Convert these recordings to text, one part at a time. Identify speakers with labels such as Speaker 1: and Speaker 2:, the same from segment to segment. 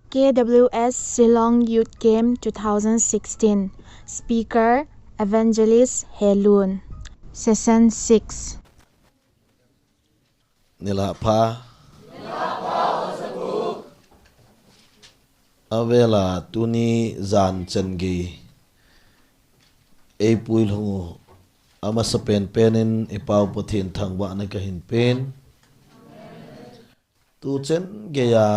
Speaker 1: KWS Shillong Youth Game 2016. Speaker Evangelist Helun. Session 6.
Speaker 2: Nila pa avela tuni zan chengi e puil hu ama sa pen penin e pau pathin thangwa na ka hin pen tu chen ge ya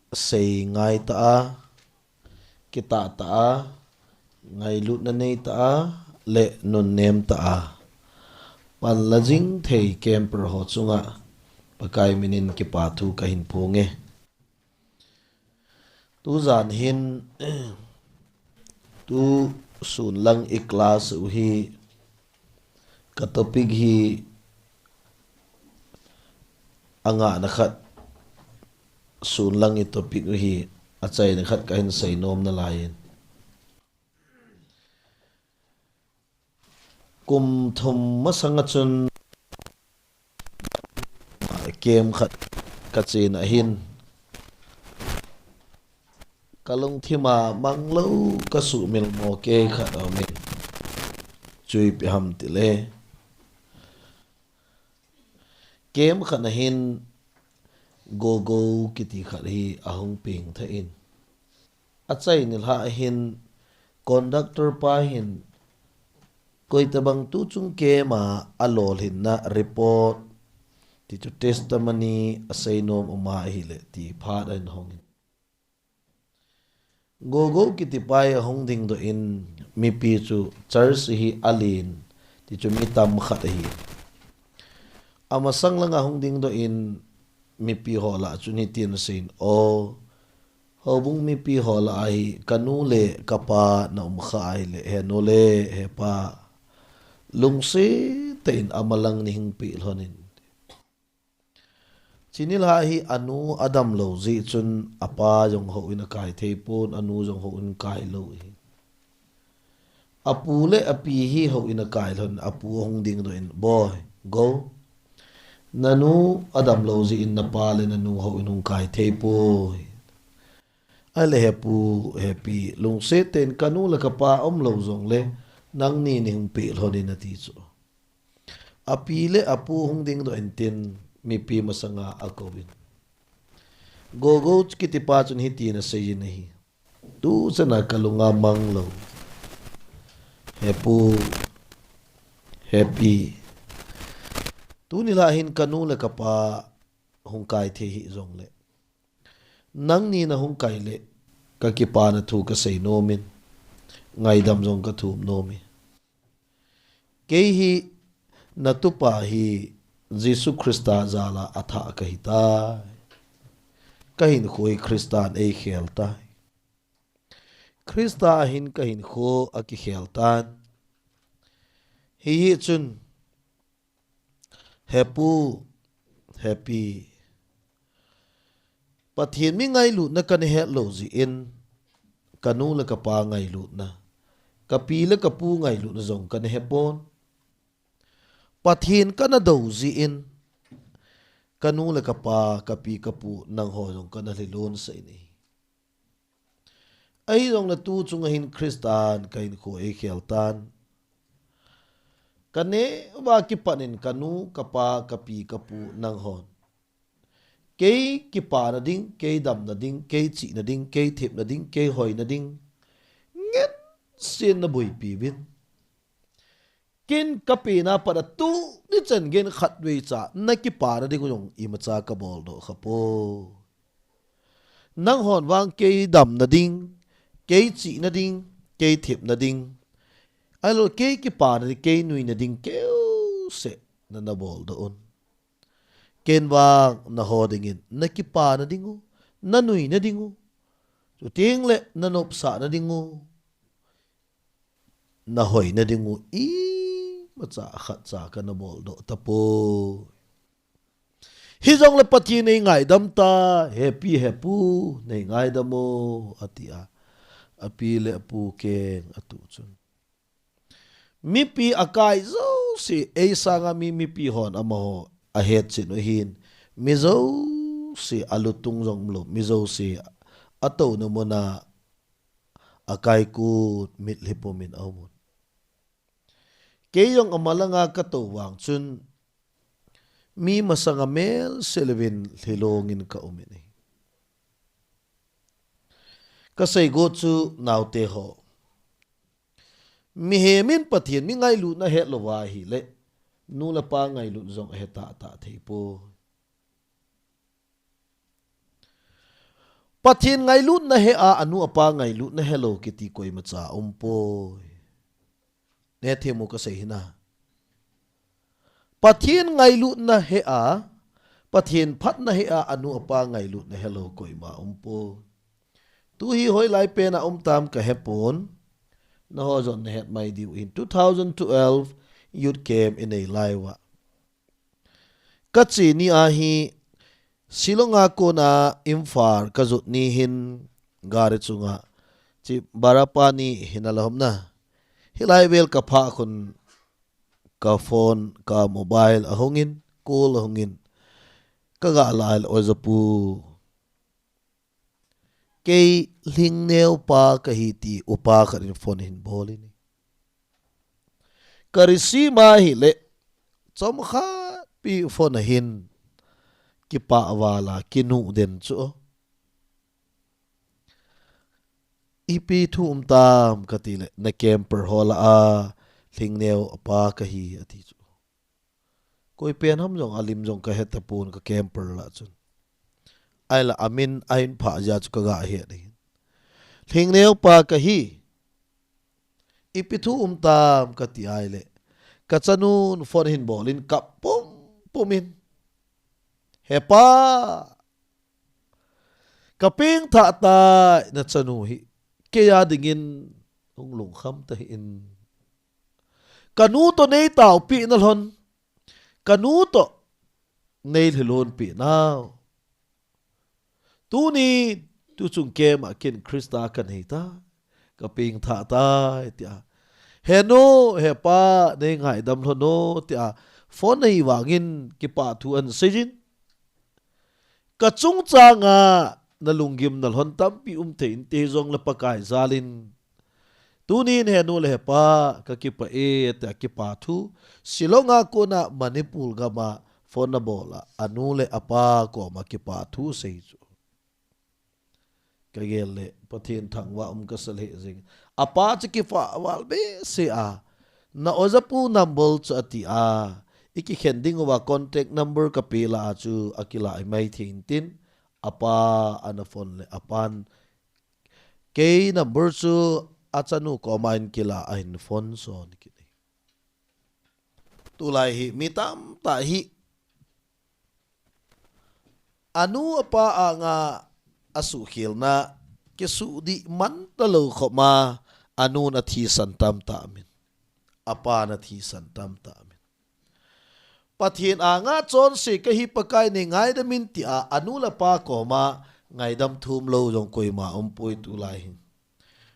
Speaker 2: sei ngai ta kita ta ngai lut na nei ta le nun nem ta pan la jing thei kem per ho chunga pakai minin ki pa thu ka hin phunge tu zan hin tu sun lang i class u hi ka topic hi anga na khat sun lang i topic u hi achai na khat ka hin sei nom na lain kum thum masanga chun kem khat ka chin a hin kalong thima manglo ka su mil mo ke khat a min chui pi ham ti le kem khat na hin go go kiti khat hi ahong ping tha in achai nil ha hin conductor pa hin koi tabang tu chung ke ma alol hin na report ti chu testimony asai nom uma hi le ti phat an hong go go kiti pai hong ding do in mi pi chu church hi alin ti chu mi tam khat hi ama sang langa hong ding do in mi pi hola chu ni tin sin o hobung mi pi hola ai kanu le kapa na kha ai le he no le he pa lungsi tein amalang ni hing pi lonin chinil ha hi anu adam lo zi chun apa jong ho in kai thei pon anu jong ho in kai lo hi apu le api hi ho in kai lon apu hong ding do in boy go nanu adam lo zi in napa le nanu ho in kai thei po ale hepu happy lung se ten kanu la ka pa om lo zong le nang ni ni hung pi lon in ati chu api le apu hong ding do in tin mi pi masanga akowin go go kiti pa chun hi ti na sei ni tu sana kalunga manglo hepu happy tu ni la hin kanu le kapa hung kai the hi zong le nang ni na hung kai le ka ki pa na thu ka sei no min ngai dam zong ka thu no mi ke hi na tu pa hi Jesus Christa zala atha kahita kahin khoi Christan ei khelta Christa hin kahin kho aki kheltan hi chun happy pathin mi ngai lu na kan he lo zi in kanu la ka pa ngai lu na kapi la ka pu ngai lu na zong kan he pon pathin kana do zi in kanu la kapa kapi kapu nang ho jong kana lilon sai ni ai jong la tu chung hin Christian kain ko e kheltan kane wa ki panin kanu kapa kapi kapu nang hon ke ki pa na ding ke dam na ding ke chi na ding ke thep na ding ke hoi na ding nget sin na boi pi bin kin kapi na pada tu ni chen gen khat we cha na ki para de ko i ma cha ka bol do khapo nang hon wang ke dam na ding ke chi na ding ke thep na ding alo ke ki para de ke nui na ding ke se na bol do on ken wang na ho ding in na ki pa na dingu na nui na dingu tu ting le na nop sa na dingu na hoi na dingu i macha khat cha kana bol do tapo hi jong le pati nei ngai dam ta happy nei ngai damo atia api le pu ke atu chun mi pi akai zo si e sanga mi pi hon amo a het chin hin mi zo si alutung jong lo mi zo si ato na mo na akay ku mit lipomin awmon kayong amalanga katawang chun mi masangamel silvin hilongin ka umini kasay go chu naute ho mi hemin pathian mi ngai lu na het lowa hi le nu la pa ngai lu zong heta ta theipo pathian ngai lu na he a anu apa ngai lu na hello kiti koi macha umpo ne themu kasai hina pathian ngai lu na he a pathian phat na he a anu apa ngai lu na hello koi ma umpo tu hi hoi lai pe na tam ka hepon na ho zon het mai diu in 2012 youth camp in a laiwa kachi ni a hi silonga ko na imfar kazut ni hin gare chunga chi barapani hinalahom na hilai bel ka pha khun ka phone ka mobile ahongin call ahongin kaga lail ozapu kei ling neo pa ka hi ti upa karin phone hin bolini karisi ma hi le chom kha pi phone hin ki pa wala kinu den chu ipi thum tam katile na camper hola a ling neo apa ka hi ati chu koi pen ham jong alim jong ka het pun ka camper la chun ai la amin ain pha ja chu ka ga he ni thing neu pa ka hi ipithu tam ka ti ai le ka chanun for hin bolin ka pum pumin hepa ka ping tha ta na chanu hi ke ya dingin ong lung kham ta in kanu to nei tau pi na lon kanu to nei lon pi now tu ni tu chung kem a kin krista kan heita ka ping tha ta tia he no he pa nei ngai dam lo no tia phone nei wangin ki pa thu an sejin ka chung changa na lunggim na hon tam pi thein te zong la pakai zalin tu ni he no le pa ka ki pa e ta ki pa thu silonga ko na manipul ga ma phone na bola anu le apa ko ma ki pa thu sei kagele pathin thangwa kasale jing apa chiki fa wal be se a na ozapu number chu ati a iki khending wa contact number ka pela chu akila mai thin tin apa ana phone le apan ke number chu achanu combine kila ain phone son kini tulai hi mitam ta hi anu apa anga asu khil na ke su di man talo khoma anu na thi santam ta min apa na thi santam ta min pathin anga chon se ka hi pakai ne ngai da min ti a anu la pa ko ma ngai dam thum lo jong koi ma poi tu lai hin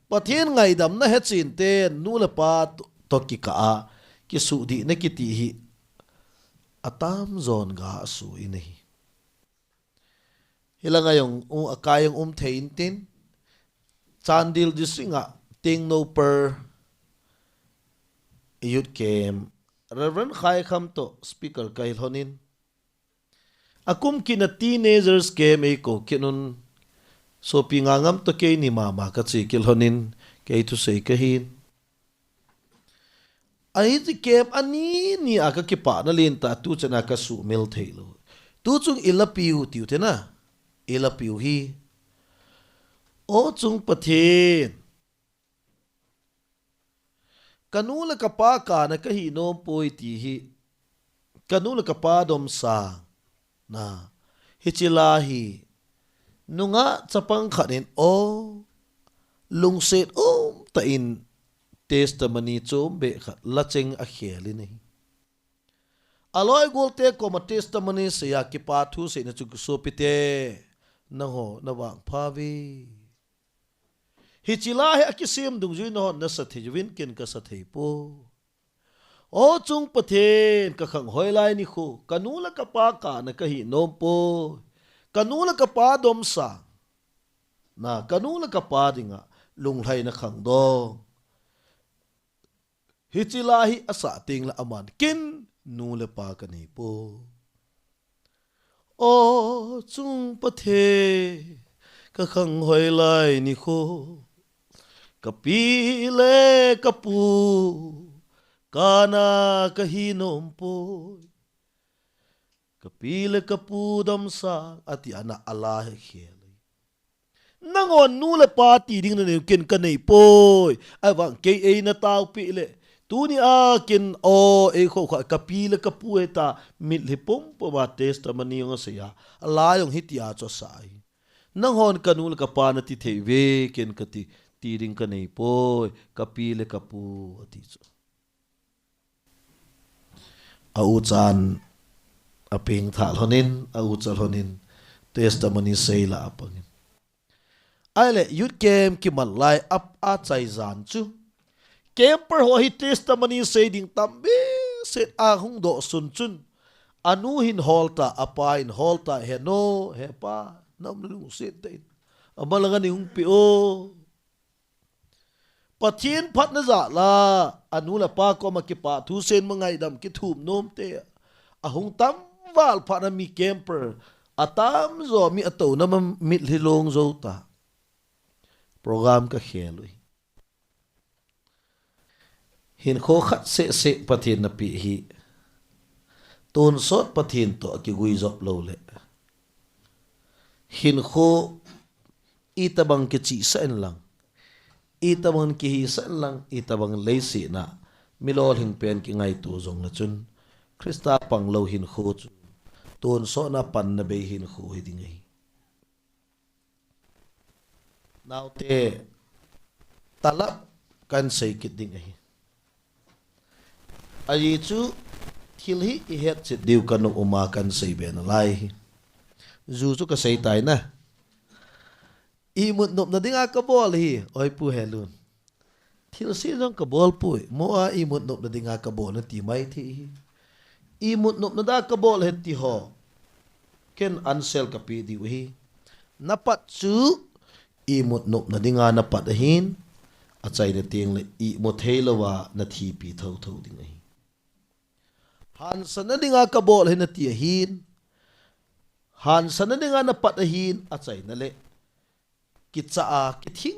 Speaker 2: pathin ngai dam na he chin te nu la pa to ki ka a ki su di na ki ti hi atam zon ga su ini hilanga yung akayong thein tin chandil disinga ting no per youth camp reverend khai kham to speaker kai honin akum kina teenagers camp e ko kinun so pingangam to ke ni mama ka chi kil honin ke tu sei ka hin ai ti camp ani ni aka ki pa na lin ta tu chana ka su mil thailo tu chung ilapiu tiu te na ila piu hi o chung pathin kanu la kapa ka na ka hi nom poi ti hi kanu la kapa dom sa na hichila hi nunga chapang khanin o lungset ta in testimony chom be khat lacheng a kheli nei aloi golte ko ma testimony se ya ki pa thu se na chu so pite na ho na wang phawi hichila he akisim dungju no na sathi win kin ka sathei po o chung pathen ka khang hoilai ni khu kanula ka pa ka na ka hi nom po kanula ka pa dom sa na kanu la kapa dinga lung lai na khang do hichilahi asa ting la aman kin nu le pa ka nei po o chung pa the ka khang hoi lai ni kho ka pi le ka pu kana ka hi nom po ka pi le ka pu dam sa ati ana ala he khel nangon nu le pa ti ding na ken ka nei poi awang ke e na tau pi le tu ni a ken o e kho kha ka pi le ka pu eta mit le pom po ba testimony ng sa ya ala yung hitia cho sai nangon kanu le ka pa na ti the ve ken ka ti ding ka nei poi ka pi le ka pu ati cho a u chan a ping tha honin a u chal honin testimony sei la apangin ai le youth game ki man lai up a chai zan chu camper ho hi testimony sei ding tambe set a hung do sun chun anu hin holta apa in holta he no he pa nam lu set dai amalaga ni hung pi o pathin phat na za la anu la pa ko ma ki pa thu sen mangai dam ki thum nom te a hung tam wal pha na mi camper atam zo mi ato na mit hilong zo ta program ka khelui hin kho khat se pathin na pi hi ton sot pathin to ki gui zop lo le hin kho itabang ki chi sa en lang itabang ki hi sa en lang itabang leisi na milol hing pen ki ngai tu zong na chun krista pang lo hin kho chu ton so na pan na be hin kho hi ding hi now te talap kan sei kit ding ai ai chu thil hi I het chit diu kan uma kan sei ben lai zu chu ka sei tai na I mut nop na dinga ka bol hi oi pu helun thil si jong ka bol pu mo a I mut nop na dinga ka bol na ti mai thi I mut nop na da ka bol het ti ho ken ansel ka pi di wi na pat chu I mut nop na dinga na pat hin a chai na ting le I mo theilawa na thi pi tho tho ding ai han san na dinga ka bol hin na ti hin han san na dinga na pat hin a chai na le ki cha a ki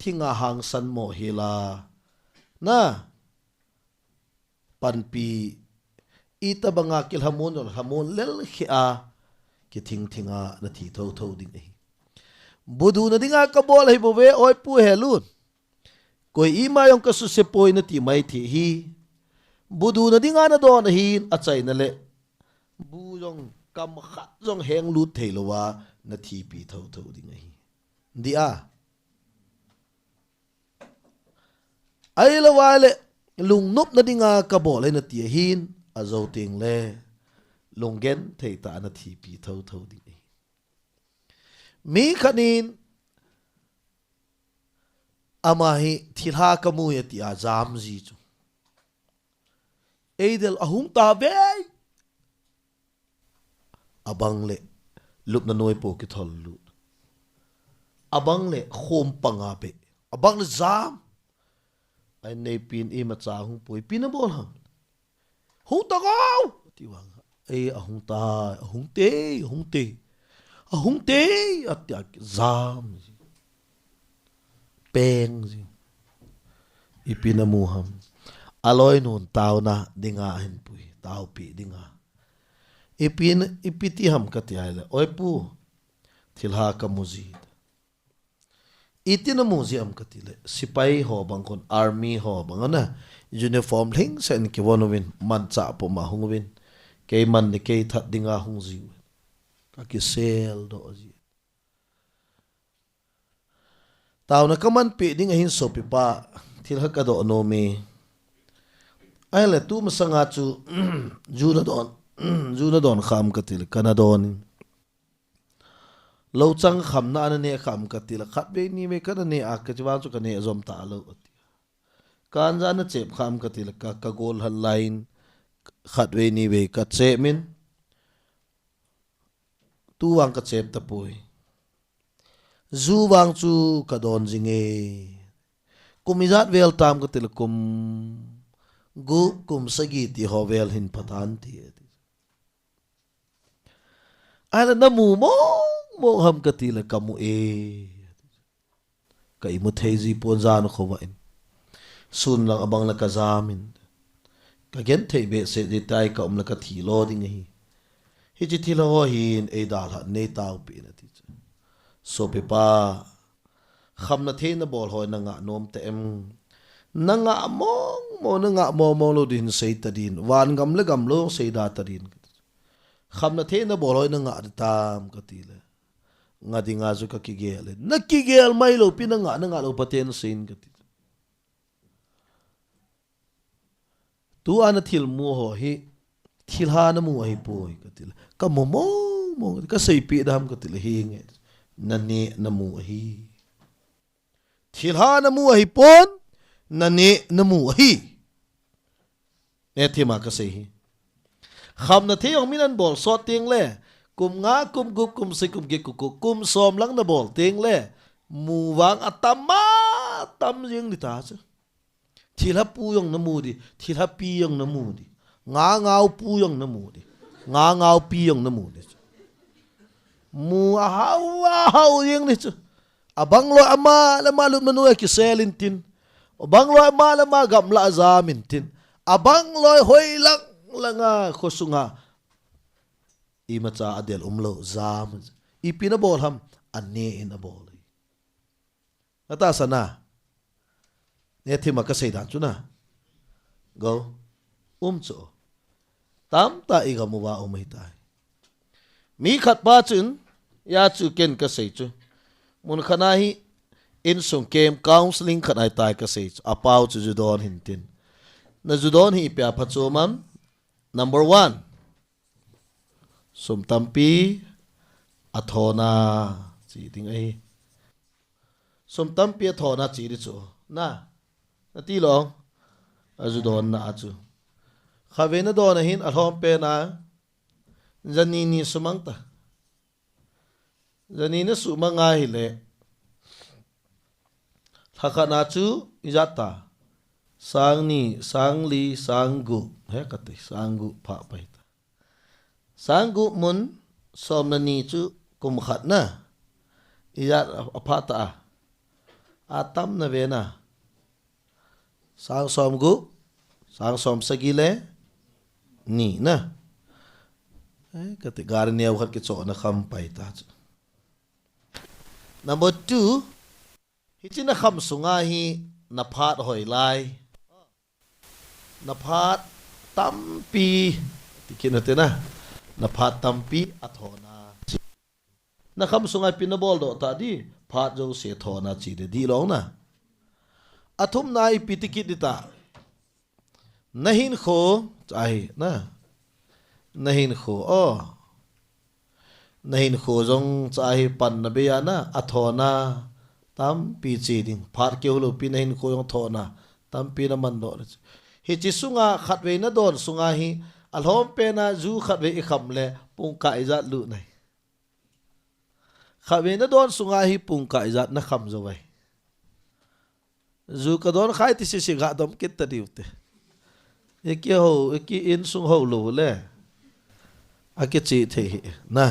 Speaker 2: thinga hang san mo hila na pan pi ita banga kil hamon lel khi a ki thinga na thi tho tho ding ai budu na dinga ka bol hi bove oi pu helun koi ima yong ka su se poi na ti mai thi hi budu na dinga na don hin a chai na le bu yong kam khat yong heng lu theilowa na thi pi tho tho ding ai di a ai la wale lung nop na dinga ka bol na ti hin a zo ting le lungen thei ta na thi pi tho tho ding ai mi khanin amahi thilha kamu ya ti azam ji chu eidel ahung ta be abang le lup na noi po ki thol lu abang le khom panga be abang le zam ai nei pin I ma cha hung poi pin bol hang hung ta gao ti wang ei ahung ta ahung te atyak zam peng ji ipinamuham aloy nun tao na dinga hin pui tao pi dinga ipiti ham katiala oi pu thilha ka muzid itina museum katile sipai ho bangkon army ho bangana uniform hing sen ki wonowin man cha po ma hungwin ke man ni ke that dinga hungji ka ki sel do ji tao na kaman pi ding hin so pi pa thil ha ka do no me ai le tu masanga chu juna don kham ka til kana don lo chang kham na na ne kham ka til khat be ni me kana ne a ka jiwa chu ka ne zom ta lo kan za na chep kham ka til ka gol hal line khat we ni we ka che min tu wang ka chep ta poi zu wang chu ka don jinge kumizat vel tam ka til kum gu kum sagi ti ho vel hin patan ti ala namu mo ham ka til kamu ka imu thezi pon zan khowa in sun lang abang la ka zamin ka gen thei be se de tai ka la ka thi lo ding hi chi thi lo hin e dal ha nei tau pi na ti so pe pa kham na the na bol hoi na nga nom te em na nga mo na nga mo lo din sei ta din wan gam lo sei da ta din kham na the na bol hoi na nga tam ka ti le nga di nga zu ka ki gel na ki gel mai lo pi na nga lo paten sin ka ti tu ana thil mu ho hi thil ha na mu hi poi ka ti ka mo ka sei pi dam ka ti le hi nge na ne na mu hi thil ha na mu hi pon na ne na mu hi ne thi ma ka sei hi kham na the yong minan bol so ting le kum nga kum gu kum se kum ge ku kum som lang na bol ting le mu wang atama tam jing ni ta cha thil ha pu yong na mu di thil ha pi yong na mu di nga ngau pu yong na mu di nga ngau pi yong na mu di mu a hau yeng ni cha abang lo ama la malut manu ki selin tin abang lo ama la ma gam la zamin tin abang lo hoi lang langa khosunga i macha adel umlo zam i pina bol ham anne in a bol ata sana ne thima ka sei dan chuna go cho tam ta i ga muwa umai tai mi khat pa chun ya chu ken ka sei chu mun khana hi in sung kem counseling khat ai tai ka sei apau chu judon hin tin na judon hi pya phachomam number 1 sum tampi athona chi ting ai sum tampi athona chi ri chu na ti long ajudon na chu khavena don hin alhom pe na janini sumangta janina sumanga hi le thakana chu ijata sangni sangli sanggu he kate sanggu pha pai ta sanggu mun somnani chu kum khat na ijat apha ta atam na ve na sang som gu sang som sagile ni na kate gar ne khat ke cho na kham pai ta number 2 hi china kham sunga hi na phat hoi lai na phat tampi tikin te na phat tampi athona na kham sunga pin bol do ta di phat jo se thona chi de di long na athum nai pitikit dita nahin kho chai na nahin kho nahin kho jong chai pan na be ya na athona tam pi chi ding phat ke lo pi nahin kho jong thona tam pi na man do hi chi sunga khatwe na don sunga hi alhom pe na zu khatwe I kham le pung ka izat lu nai khatwe na don sunga hi pung ka izat na kham zo wai zu ka don khai ti si ga dom kit ta diute eki in sung ho lo le ake chi the na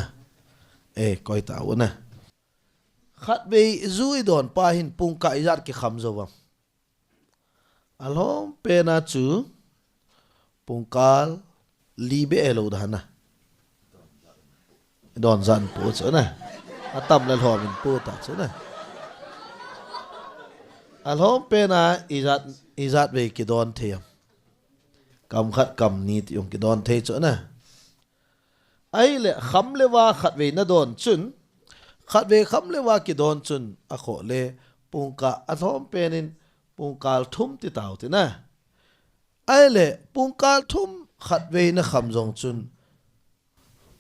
Speaker 2: koi ta wa na khatwe zu I don pa hin pung ka izat ki kham zo wam alhom pe na chu pungkal libe elo dana don zan po chu na atam la hom in po ta chu na alhom pe na izat ve ki don them kam khat kam ni ti yong ki don the chu na ai le kham le wa khat ve na don chun khat ve kham le wa ki don chun a kho le pungka alhom pe nin pungkal thum ti tau ti na ai le pungkal thum khat ve na kham jong chun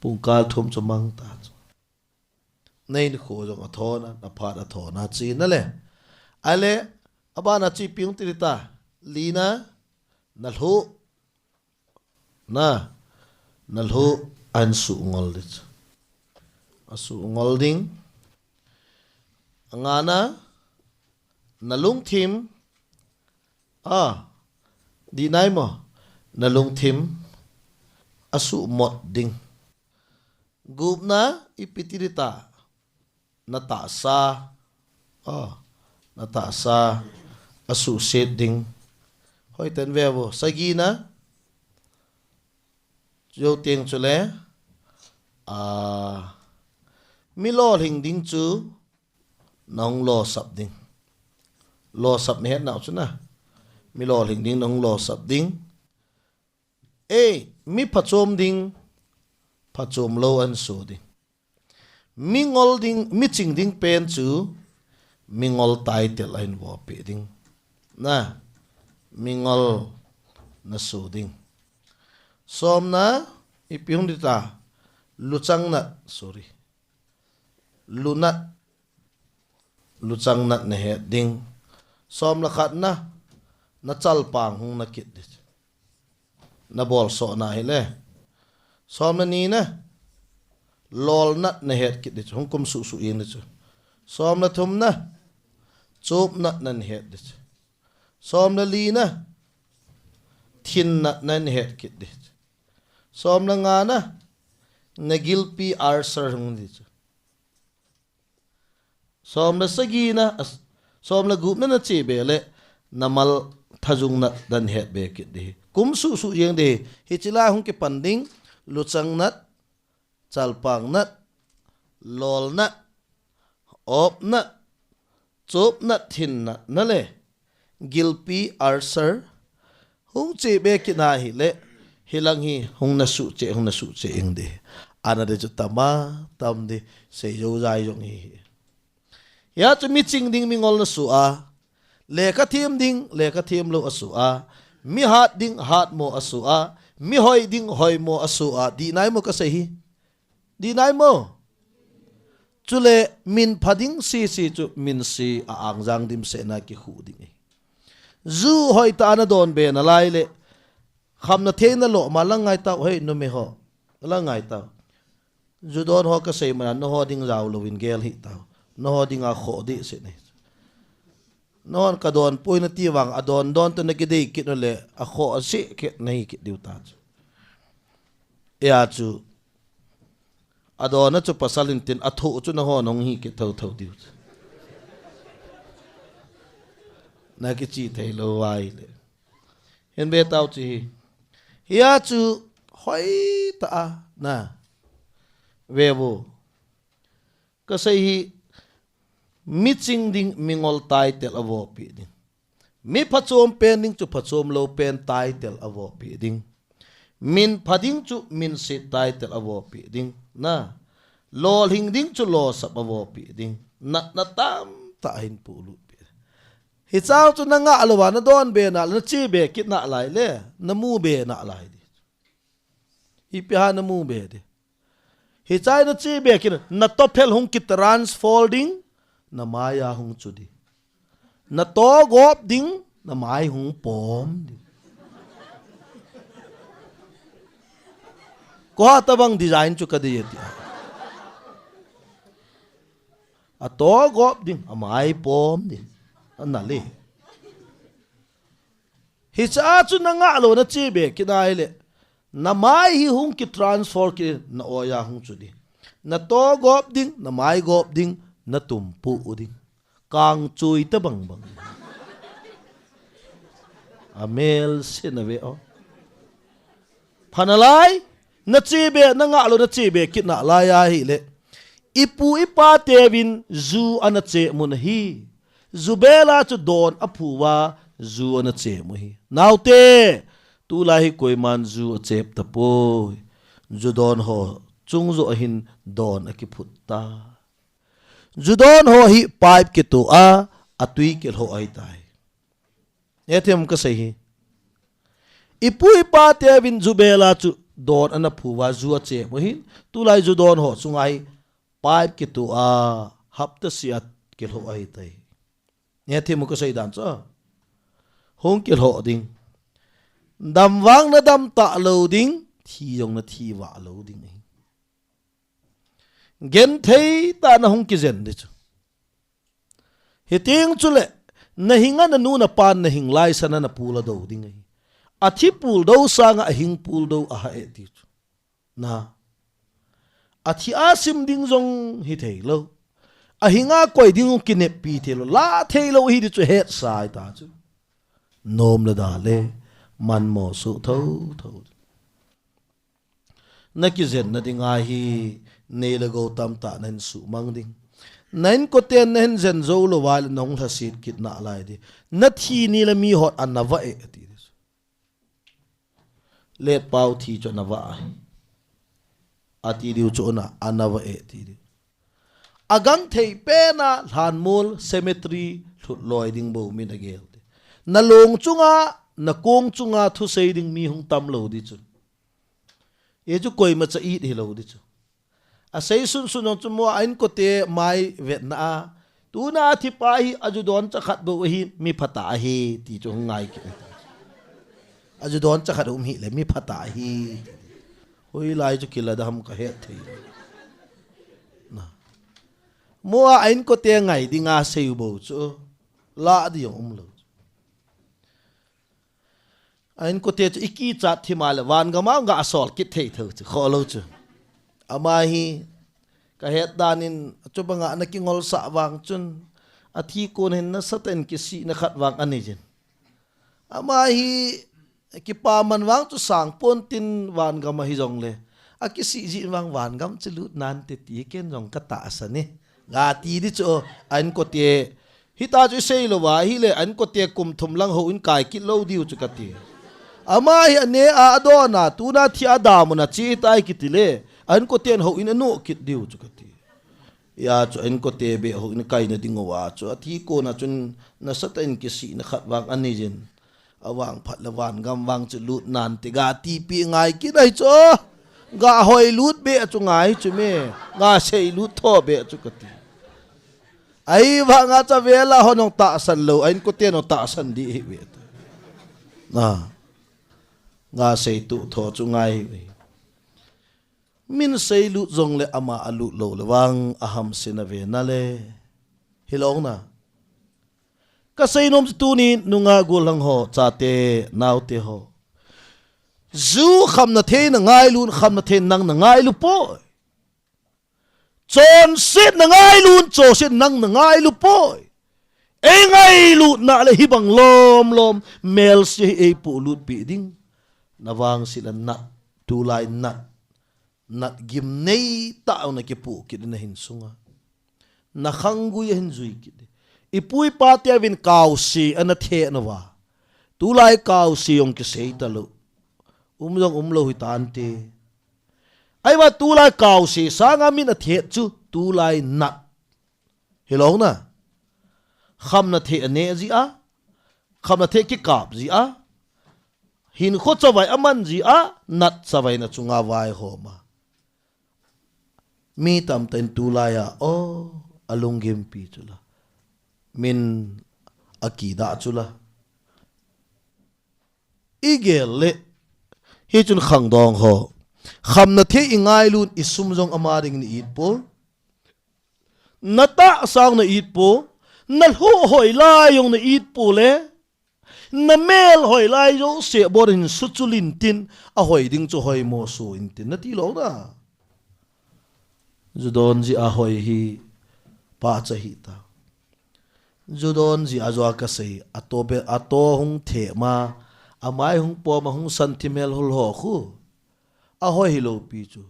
Speaker 2: pungkal thum chu mang ta nei ni kho jong athona na phat athona chi na le ale abana chi piung ti ta lina nalhu nalhu an su ngol dit asu ngol ding ngana nalung thim di nai mo nalung thim asu mot ding gup na ipitirita na ta sa na ta sa asu set ding hoi ten vevo sagina yo tieng chule mi lo hing ding chu nong lo sap ding lo sap me het nau chu na mi lo hing ding nong lo sap ding mi phachom ding phachom lo an su ding mi ngol ding mi ching ding pen chu mi ngol tai tel ain wo pe ding na mi ngol na su ding som na ipiung dita luchang na sorry lunat luchang nat ne he ding som la khat na chal pang hung na kit dit na bol so na hele som na ni na lol nat ne he kit dit hung kum su su in dit som na thum na chup nat nan he dit som na li na thin nat nan he kit dit som na nga na gilpi arsar hung dit som na sagina som na gup na chi bele namal thajung na dan het be kit de kum su su yeng de hi chila hung ke panding luchang nat chalpang nat lol na op na chop na thin na le gilpi arsar hung chi be ki na hi le hilang hi hung na su che eng de ana de tama tam de se yo jai jong hi ya chu mi ching ding mi ngol na su a le ka thiam lo asu a mi hat ding hat mo asu a mi hoi ding hoi mo asu a di nai mo ka se hi di nai mo chule min phading si chu min si a angjang dim se na ki hu ding zu hoi ta na don be na lai le kham na the na lo ma lang ngai ta hoi no me ho la ngai ta zu don ho ka se ma no ho ding jaw lo win gel hi ta no ho ding a kho di se ne non ka don poi na ti wang adon don to na ki dei kit no le a kho se ke nei ki diu ta ya chu adon na chu pasalin tin athu chu na ho nong hi ke thau diu na ki chi thei lo wai le hen be tau chi ya chu hoi ta na vevo ka sei hi mi ching ding mingol tai tel avo pi ding mi phachom pen ding chu phachom lo pen tai tel avo pi ding min phading chu min si tai tel avo pi ding na lol hing ding chu lo sap avo pi ding na tam ta hin pu lu pi hi chau chu na nga alwa na don be na chi be kit na lai le na mu be na lai di hi pi ha na mu be de hi chai na chi be kin na to phel hung kit transfolding na maya hung chudi na to gop ding na mai hung pom di ko ta bang design chu ka di ti a to gop ding a mai pom di na le hi cha chu na nga lo na chi be kinai le na mai hi hung ki transfer ki na oya hung chudi na to gop ding na mai gop ding na tumpu ding kang chui ta bang amel sinave o phanalai na chi be na nga lo na chi be kit na la ya hi le ipu ipa tevin zu ana che mun hi zubela chu don aphuwa zu ana che mu hi naute tu la hi koi man zu chep ta po zu don ho chung zo hin don aki phutta zu don ho hi pipe ke tu a atui ke ho ai tai ethem ka sei hi ipu ipa tevin zubela chu don ana phuwa zu che mu hi tu lai zu don ho chungai pipe ke tu a hapta siat ke ho ai tai ethem ka sei dan cha hong ke ho ding dam wang na dam ta lo ding thi yong na thi wa lo ding gen thei ta na hong ki zen de chu hiting chule na hinga na nu na pan na hinglai sana na pula do ding ai athi pul do sanga hing pul do a ha e ti na athi asim ding jong hi thei lo a hinga koi ding kine pi thelo la thelo hi di chu het sai ta chu nom la da le man mo su tho tho na ki zen na dinga hi ne la go tam ta nan su mang ding nain ko ten nen zen zo lo wal nong tha sit kit na lai di na thi ni la mi hot an na va e ti le pau thi cho na va ati diu cho na anawa e ti agang thei pe na hlan mul cemetery thut loi ding bo mi na gel na long chunga na kong chunga thu sei ding mi hung tam lo di chu e chu koi ma cha i hi lo di chu a sei sun sun chu mo ain ko te mai vet na tu na thi pa hi aju don cha khat bo hi mi phata hi ti chu ngai ki aju don cha khat hi le mi phata hi hoi lai chu kila dam ka het thei na mo ain ko te ngai di nga sei bo chu la di yong lo ain ko te iki chat thi mal wan ga ma nga asol kit thei tho chu kho lo chu ama hi ka het danin chu banga na ki ngol sa wang chun athi kon hen na saten ki si na khat wang ani jin ama hi ki pa man wang chu sang pon tin wan ga ma hi jong le a ki si ji wang wan gam chu lut nan te ti ken jong ka ta sa ni ga ti di chu ain ko te hi ta chu sei lo wa hi le an ko te kum thum lang ho in kai ki lo diu chu ka ti ama hi ne a do na tu na thi ada mu na chi tai ki ti le an ko ten ho in anu kit diu chu ka ti ya chu an ko te be ho in kai na ding wa chu a thi ko na chun na saten ki si na khat wang ani jin awang phat la wan gam wang chu lut nan te ga ti pi ngai ki dai chu ga hoi lut be chu ngai chu me ga sei lut tho be chu ka ti ai wa nga cha vela honong ta san lo ain ko te no ta san di hi be na nga sei tu tho chu ngai min sei lut zong le ama alu lo le wang aham sina ve na le hilong na ka sei nom tu ni nunga gulang ho cha te nau te ho zu kham na the na ngai lun kham na the nang na ngai lu po chon sit na ngai lun cho sit nang na ngai lu po e ngai lu na le hibang lom lom mel si e pu lut bi ding na wang sila na tu lai na gim nei ta na ki pu ki na hin sunga na khangu ye hin zui ki ipui pa te vin kaw si ana the na wa tu lai kaw si yong ki sei ta lo umlo hi tan te ai wa tu lai kaw si sanga min a the chu tu lai na hello na kham na the ane ji a kham na the ki kap ji a hin kho chawai aman ji a nat chawai na chunga wai ho ma mi tam ten tu lai a o alungim pi chula min akida chula igel le hi chun khang dong ho kham na the ingai lun isum jong amaring ni it po nata sang na it po na ho hoi la yong na it po le na mel hoi lai jo se borin suchulin tin a hoi ding chu hoi mo su in tin na ti lo da judon ji a hoi hi pa cha hi ta judon ji azwa ka sei atobe ato hung the ma amai hung po ma hung santimel hul ho khu a hoi hi lo pi chu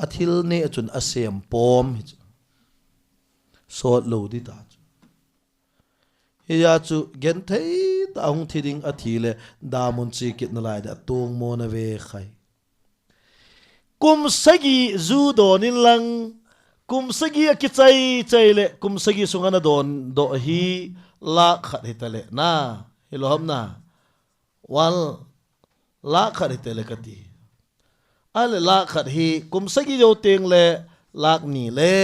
Speaker 2: athil ne chun asem pom hi sot lo di ta ya chu gen thei ta hung thiding athile damun chi kit na lai da tung mo na ve khai kum sagi zu donin lang kum sagi ki chai le kum sagi sungana don do hi la khat hitale na hiloham na wal la khat hitale kati ale la khat hi kum sagi jo teng le lak ni le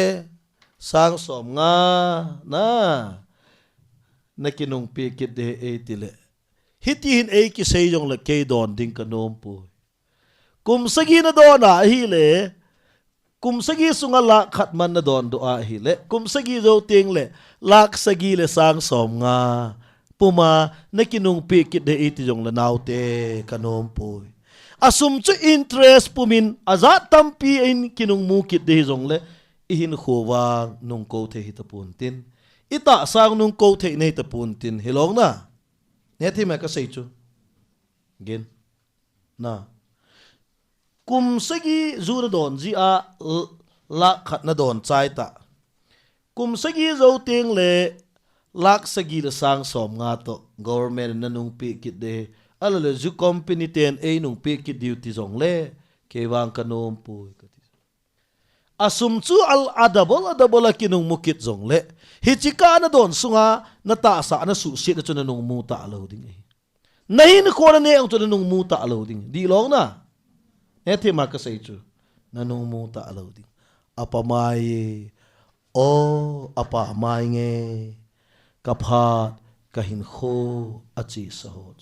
Speaker 2: sang som nga na nakinung pi kit de e tile hitin e ki sei jong le ke don ding kanom pu kum sagi na do na hi le kum sagi sunga lak khat man na don do a hi le kum sagi zo ting le lak sagi le sang som nga puma na kinung pi kit de iti jong la naute kanom poi asum chu interest pumin aza tampi in kinung mukit de jong le ihin khowang nung ko the hi tapun tin ita sang nung ko the nei tapun tin hilong na ne thi ma ka sei chu gen na kum sagi zura don ji a la khat na don chai ta kum sagi zo ting le lak sagi le sang som nga to government na nung pi kit de ala le zu company ten a nung pi kit duty zong le ke wang kanom pu asum chu al adabol kinung mukit zong le hichika na don sunga na ta sa na su sit na chu na nung muta lo ding e nahin ko na ne ang chu na nung muta lo ding di long na ethi ma ka sei chu na nung muta lo ding apa mai o apa mai nge kaphat kahin kho achi sahoj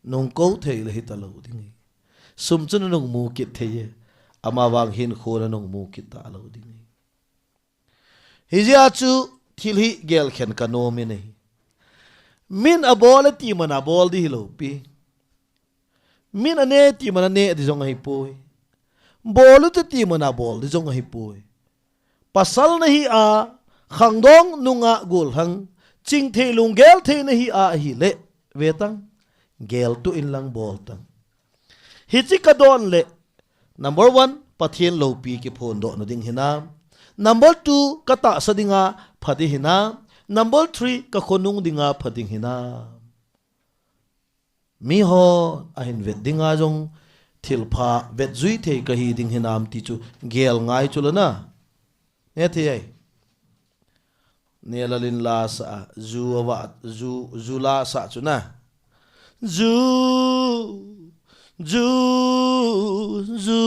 Speaker 2: nung ko thei le hita lo ding sum chu na nung mukit thei ama wang hin kho na nung mukit ta lo ding hijia chu thilhi gel khen ka no mi nei min abol ti man abol di lo pi min ane ti man ane di jong hi poi bolu ti man abol di jong hi poi pasal na hi a khangdong nunga gul hang ching the lung gel the na hi a hi le vetang gel tu in lang bol tang hi chi ka don le number 1 pathian lo pi ki phon do no ding hina number 2 kata sadinga phadi hina number 3 ka khonung dinga phading hina mi ho a hin vet dinga jong thilpha vet zui the ka hi ding hinam ti chu gel ngai chulana ne the ai ne lalin la sa zu wa zu la sa chuna zu zu zu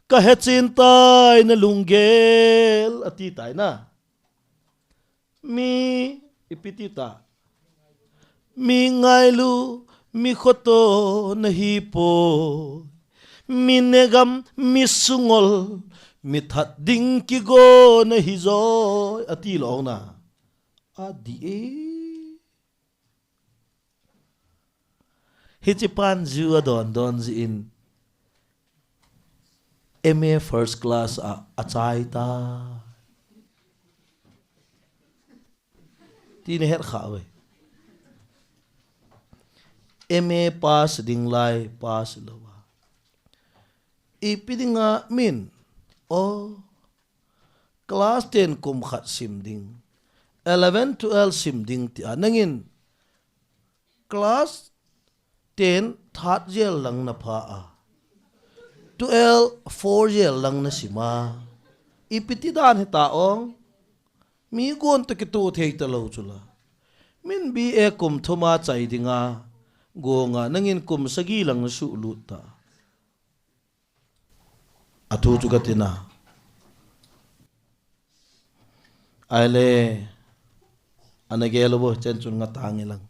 Speaker 2: ka he chin tai na lungel ati tai na mi ipitita mi ngailu mi khoto nahi po mi negam mi sungol mi that ding ki go nahi zo ati lo na adi e hichipan zu don zi in MA first class a chai ta tin her khawe MA pass ding lai pass lowa ipidinga min o class 10 kum khat sim ding 11 12 sim ding ti anangin class 10 that gel lang na pha a 12 4 gel lang na sima ipiti dan hita ong mi gon to kitu thei ta lo chula min BA kum thoma chai dinga go nga nangin kum sagi lang su luta atu chu gatina aile anagelo bo chen chun nga tangi lang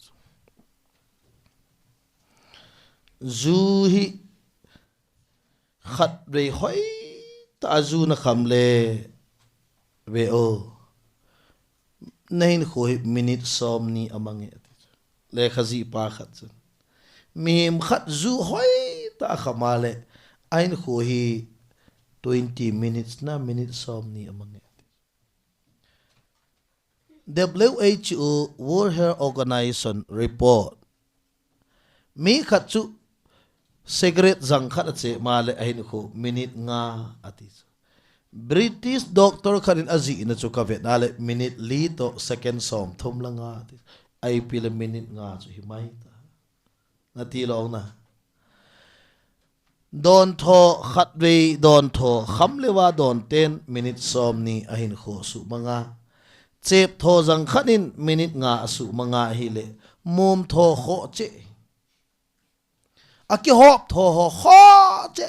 Speaker 2: zu hi khat re hoi ta zu na khamle ve o nahin khoi minute somni amange le khazi pa khat chen mim khat zu hoi ta khamale ain khoi 20 minutes na minute somni amange WHO World Health Organization report mi khat chu cigarette zang khat che male ahin kho minute nga ati British doctor khanin azi na chu ka vet ale minute li to second som thom langa ati ai pil minute nga chu himai ta na ti lo na don tho khat ve don tho kham lewa don 10 minute som ni ahin kho su manga chep tho zang khanin minute nga su manga hi le mom tho kho che aki hop tho ho kho che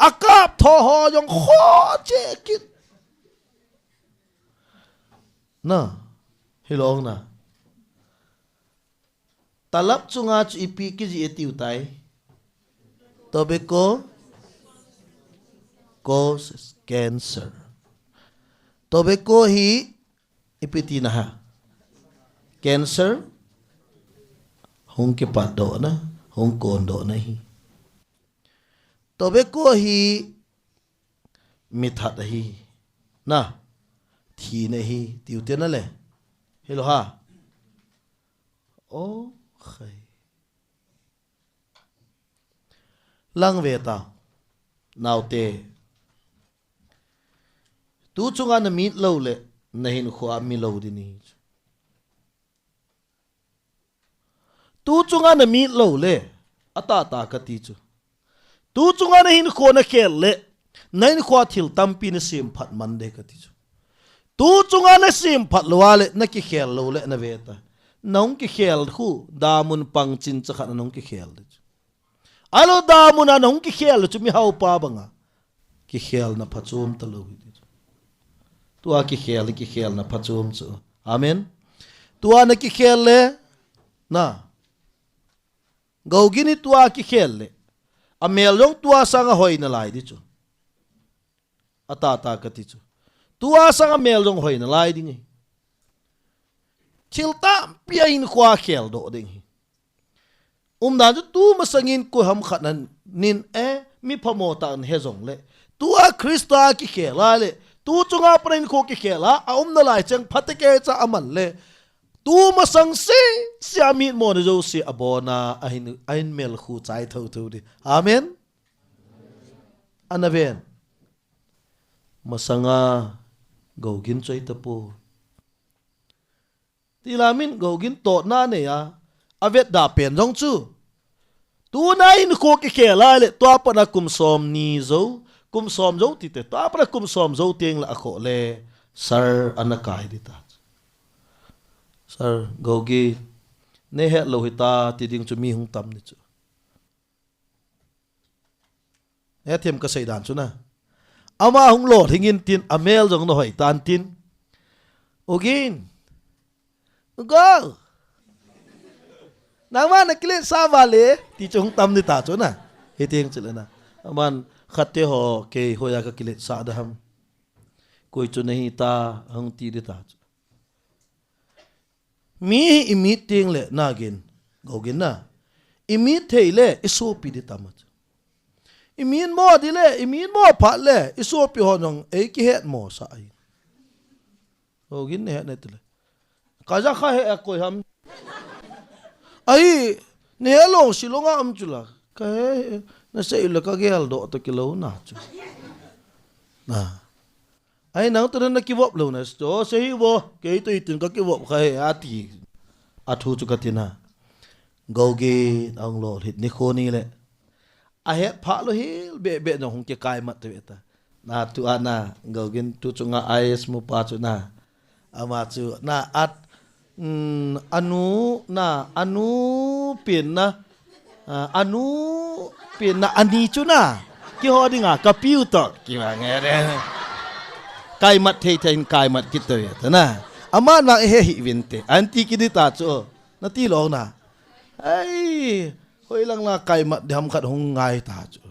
Speaker 2: akap tho ho yong kho che kit na hilong na talap chunga chu ipi ki ji etiu tai Tuberculosis cancer. Tobacco hi ipiti na ha. Cancer hong kipat do na, hong kondo na hi. Tobacco hi mithat hi. Na thi na hi tiu te na le. Hello ha. Okay. Lang ve ta. Now te. Tu chunga na mit lo le na hin khwa mi lo di ni. Tu chunga na mit lo le ata ta ka ti chu. Tu chunga na hin kho na khel le na hin khwa thil tampi na sim phat man de ka ti chu. Tu chunga na sim phat lo le na ki khel lo le na ve ta. Nong ki khel khu damun pang chin cha khan nong ki khel. Alo damun anong ki khel chu mi hau pa banga. Ki khel na phachum ta lo. Tua ki khel na phachum chu. Amen. Tua na ki khel le na. Gaugini tua ki khel le. Amel long tua sanga hoi na lai di chu. Ata ka ti chu. Tua sanga mel long hoi na lai di ngi. Chilta piain kwa khel do ding. Dan chu tu masangin ko ham khanan nin mi phamota an hezong le. Tua Krista ki khela le. Tu chunga pren ko ki khela a na lai chang phatake cha aman le. Tu masang se siamit mo na jo si abona ahin mel khu chai tho tho di. Amen. Anaven. Masanga gogin choi tapo. Tilamin gogin to na ne ya. Avet da pen jong chu. Tu na in ko ki khela le to pa na kum som ni zo. Kum som zo ti te. To pa na kum som zo tieng la ako le. Sir anakai di ta. Sir gogi ne het lo hita ti ding chu mi hung tam ni chu. Ethem ka sei dan chu na. Ama hung lo thingin tin amel jong no hoi tan tin. Ogin. Go. Naman nakile sa vale ti chung tam ni ta chu na. Hiteng chu na. Aman khatte ho ke hoya ka kile sa da ham. Koi chu nahi ta hung ti di ta. Mi meeting le nagin gogin na. Imit thei le isopi di tamat. Imin mo di le imin mo phat le isopi ho nong e ki het mo sa ai. Gogin ne het ne tele. Kaja kha he koi ham. Ai ne lo silonga am chula. Ka na sei le ka gel do to kilo na chu. Na. Ai nang tu na kiwop lo na sto sei wo ke tu itin ka kiwop khai ati athu chu katina goge ang lo hit ni khoni le a het pha lo hil be no hung ke kai mat te ta na tu ana gogin tu chunga is mu pa chu na ama chu na at anu pin na ani chu na ki ho dinga computer ki ma nge de kai mat thei thein kai mat kit te na ama na he hi vinte anti ki di ta chu na ti lo na ai hoi lang la kai mat dham khat hong ngai ta chu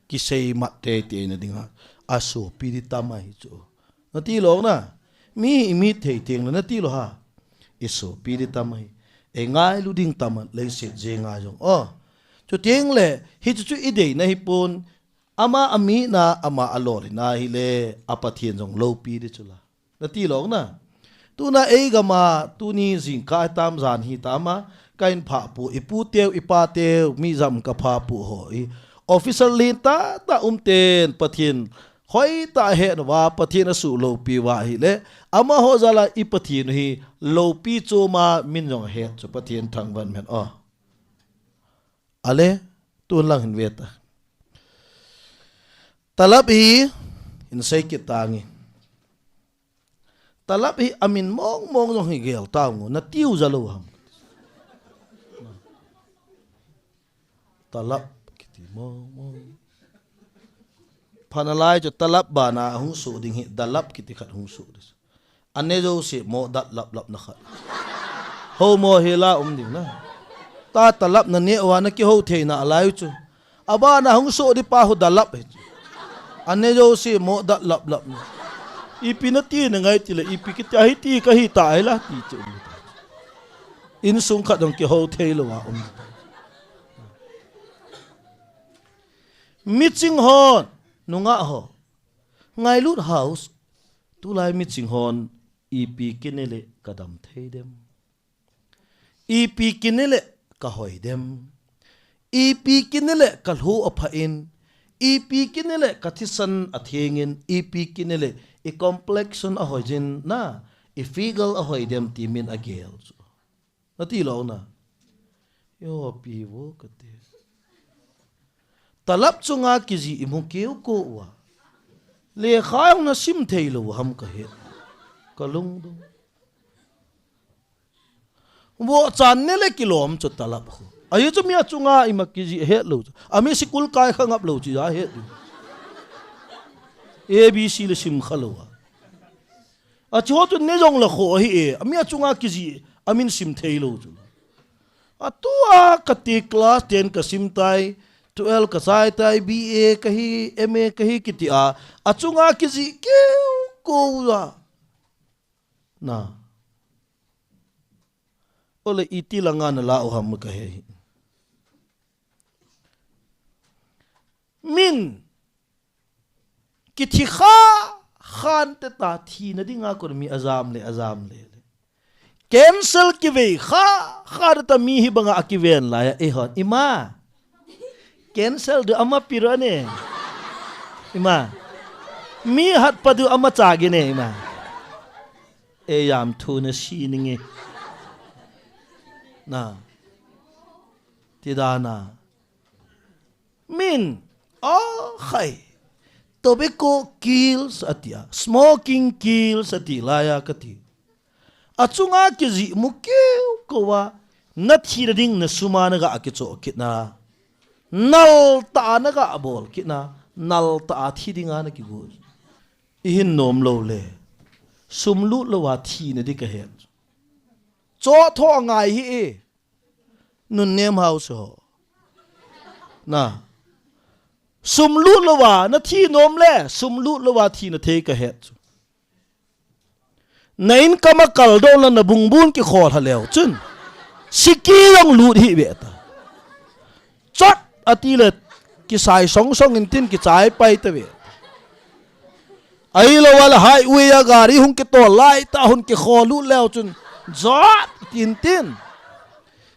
Speaker 2: ki sei mat te te na dinga aso pi di ta mai chu na ti lo na mi thei teng na ti lo ha iso pi di ta mai e ngai lu ding tamat le se je nga jong chu teng le hi chu ide na hi pon ama ami na ama alor na hi le apathian jong lo pi di chula na ti lo na tu na e ga ma tu ni jing ka tam zan hi tama kain pha pu ipu teu ipa teu mi jam ka pha pu ho officer lin ta ten pathin hoi ta he wa pathin asu lo pi wa hi le ama ho zala i pathin hi lo pi chu ma min jong he chu pathin thang van men ale tu lang hin veta talab hi in sei ki tangi talab hi amin mong jong hi gel taw na tiu zalo ham talab kiti mong phanalai jo talab bana hung su ding hi dalap kiti khat hung su des ane jo se mo dat lap na khat ho mo hela ding na ta talab na ne wa na ki ho the na alai chu aba na hung so di pa ho dalap ane jo si mo da lap lap ipi na ti na ngai ti le ipi ki ta hi ti ka hi ta ai la ti chu in sung khat dong ki ho thei lo wa meeting hon nunga ho ngai lut house tu lai meeting hon ipi kinele kadam thei dem ipi kinele ka hoi dem ipi kinele ka hu apha in ipi kinele ka thisan athengin ipi kinele e complexion a hojin na e figure a hoi dem ti min agel na ti lo na yo pi wo ka te talap chunga kiji imu keu ko wa le khaung na sim thei lo ham ka he kalung do wo chan ne le kilom chu talap ho ayu chu mi chunga ima kiji he lo ami sikul kai khangap lo chi ya he abc le sim khalowa a chu tu ne jong la kho hi e ami chunga kiji amin sim thei lo chu a tu a kati class 10 ka sim tai 12 ka sai tai ba ka hi ma ka hi kiti a chunga kiji ke ko la na ole iti langa na la ham ka he min kiti khan te ta thi na dinga ko mi azam le cancel ki ve kha ta mi hi banga akiven la e hon ima cancel do ama pirane ima mi hat padu ama chagi ne ima e yam thu na si ninge na tidana min khai tobacco kills atia smoking kills atilaya kati achunga kiji mukeu kowa na thirading na sumana ga akicho kitna nal ta na ga bol kitna nal ta thidinga na ki gol ihin nom lo le sumlu lo wa thi na di ka he cho tho ngai hi e nun nem house ho na sumlu lo wa na thi nom le sumlu lo wa thi na the ka he nain kama kal do la na bungbun ki khol haleu chun siki yang lut hi be ta chot ati le ki sai song song in tin ki chai pai ta be ai lo wala highway ya gari hun ki to lai ta hun ki kholu leu chun zot tin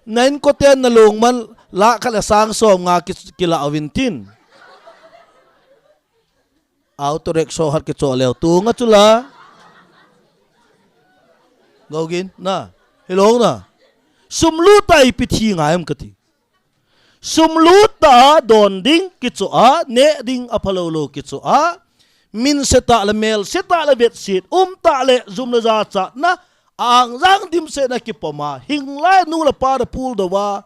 Speaker 2: nain ko ten na long man la khala sang som nga ki la awin tin auto rickshaw hat ki cho leu tu nga chula gogin na hello na sumlu tai pithi ngaim kati sumlu ta don ding kichu a ne ding aphalo lo kichu a min seta la mel seta la bet sit ta le zum la za cha na ang jang dim se na ki poma hing lai nu la pa da pul do wa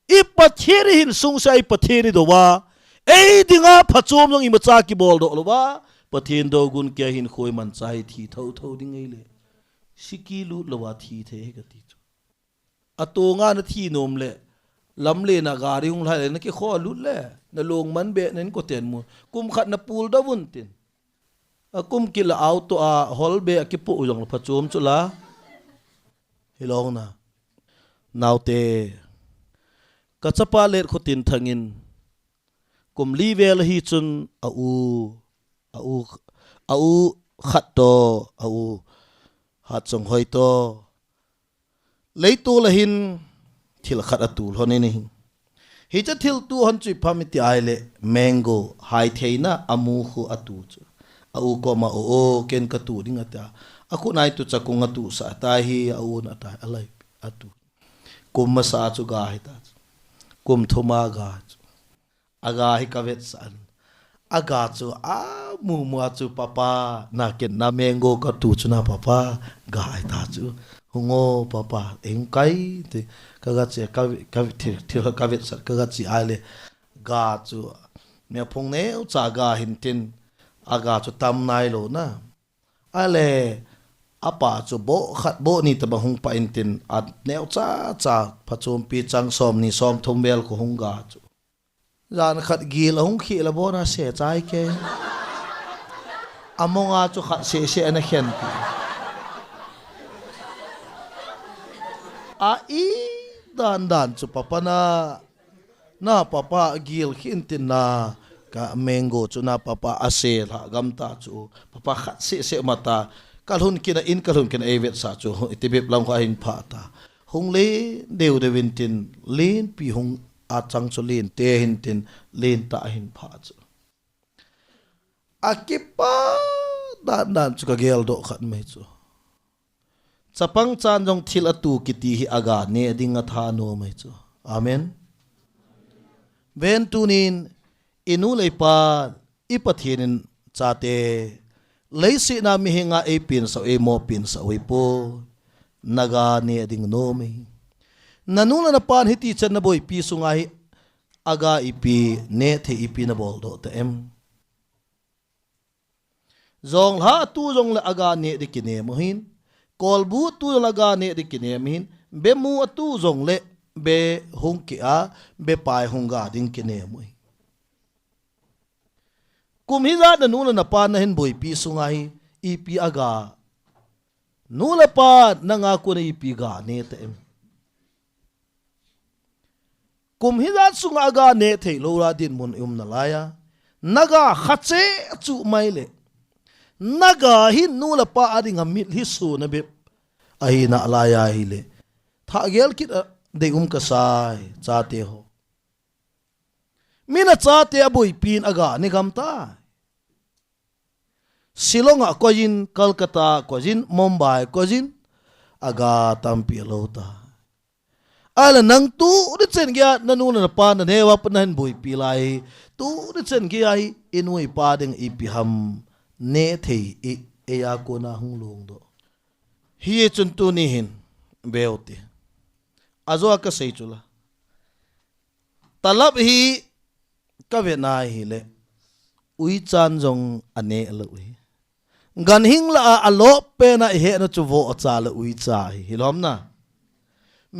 Speaker 2: I pathiri hin sung sai pathiri do wa ei dinga phachom long ima cha ki bol do lo wa pathin do gun kya hin khoi man chai thi tho ding ei le sikilu lo wa thi the ka ti chu atonga na thi nom le lam le na gari ung lai na ki kho lu le na long man be nen ko ten mu kum khat na pul da bun tin akum ki la auto a hol be ki pu yong phachom chu la hilong na naute kachapa le khotin thangin kum li vel hi chun au khat to au hat song hoi to leitu la hin thil khat atul hone ni hi cha thil tu hon chui phamiti aile mango hai theina amu khu atu chu au ko ma o ken ka tu ding ata aku nai tu chakung atu sa ta hi au na ta alai atu kum ma sa chu ga hi ta kum thoma ga aga hi ka vet san aga chu a mu chu papa na ken na mango ka tu chu na papa ga ai ta chu hungo papa eng kai te ka ga che ka vet sa ka ga chi ale ga chu me phong ne cha ga hin tin aga chu tam nai lo na ale apa chu bo khat bo ni ta ba hung pa in tin at neu cha phachom pi chang som ni som thom bel ko hung ga chu Gian khát gil ông khi là bố na sẽ trái kê among a cho khát sẽ na khen a i dan dan cho papa na papa gil khin tin na ka mango cho na papa ase la gamta cho papa khát sẽ mata kalhun kina evet sa cho itibip lang ko hin phata hung le đều de vintin len pi hung a chang cho len te hin tin len ta hin pha cho akipa dan chu ka gel do khat me chu chapang chan jong thil atu kiti hi aga ne dinga tha no me chu amen ven tunin inu leipa ipathinin chate leisi na mi hinga e pin so e mo pin so we po naga ne ding no me nanula na pan hiti chan na boy pi sunga hi aga ipi ne the ipi na bol do te em zong ha tu zong la aga ne de kine mo hin kolbu tu la aga ne de kine min be mu tu zong le be hung ki a be pai hung ga ding kine mo kum hi za na nula na pan na hin boy pi sunga hi ipi aga nula pa na nga ko na ipi ga ne te em kum hi za sunga aga ne the lo ra din mun na laya naga khache chu mai le naga hi nula pa ading amit hi su na be ai na laya hi le tha gel kit de ka sai cha te ho mina cha te boy pin aga ni gam ta Silonga kojin Kolkata kojin Mumbai kojin aga tampi lo ta ala nang tu ri chen gya nanu na pa na ne wa panan boy pi lai tu ri chen gya ai inui pa ding ipi ham ne thei e ya ko na hung long do hi chun tu ni hin beote azo ka sei chula talab hi ka ve na hi le ui chan jong ane lo hi gan hing la alo pe na he na chu vo cha la ui cha hi hilom na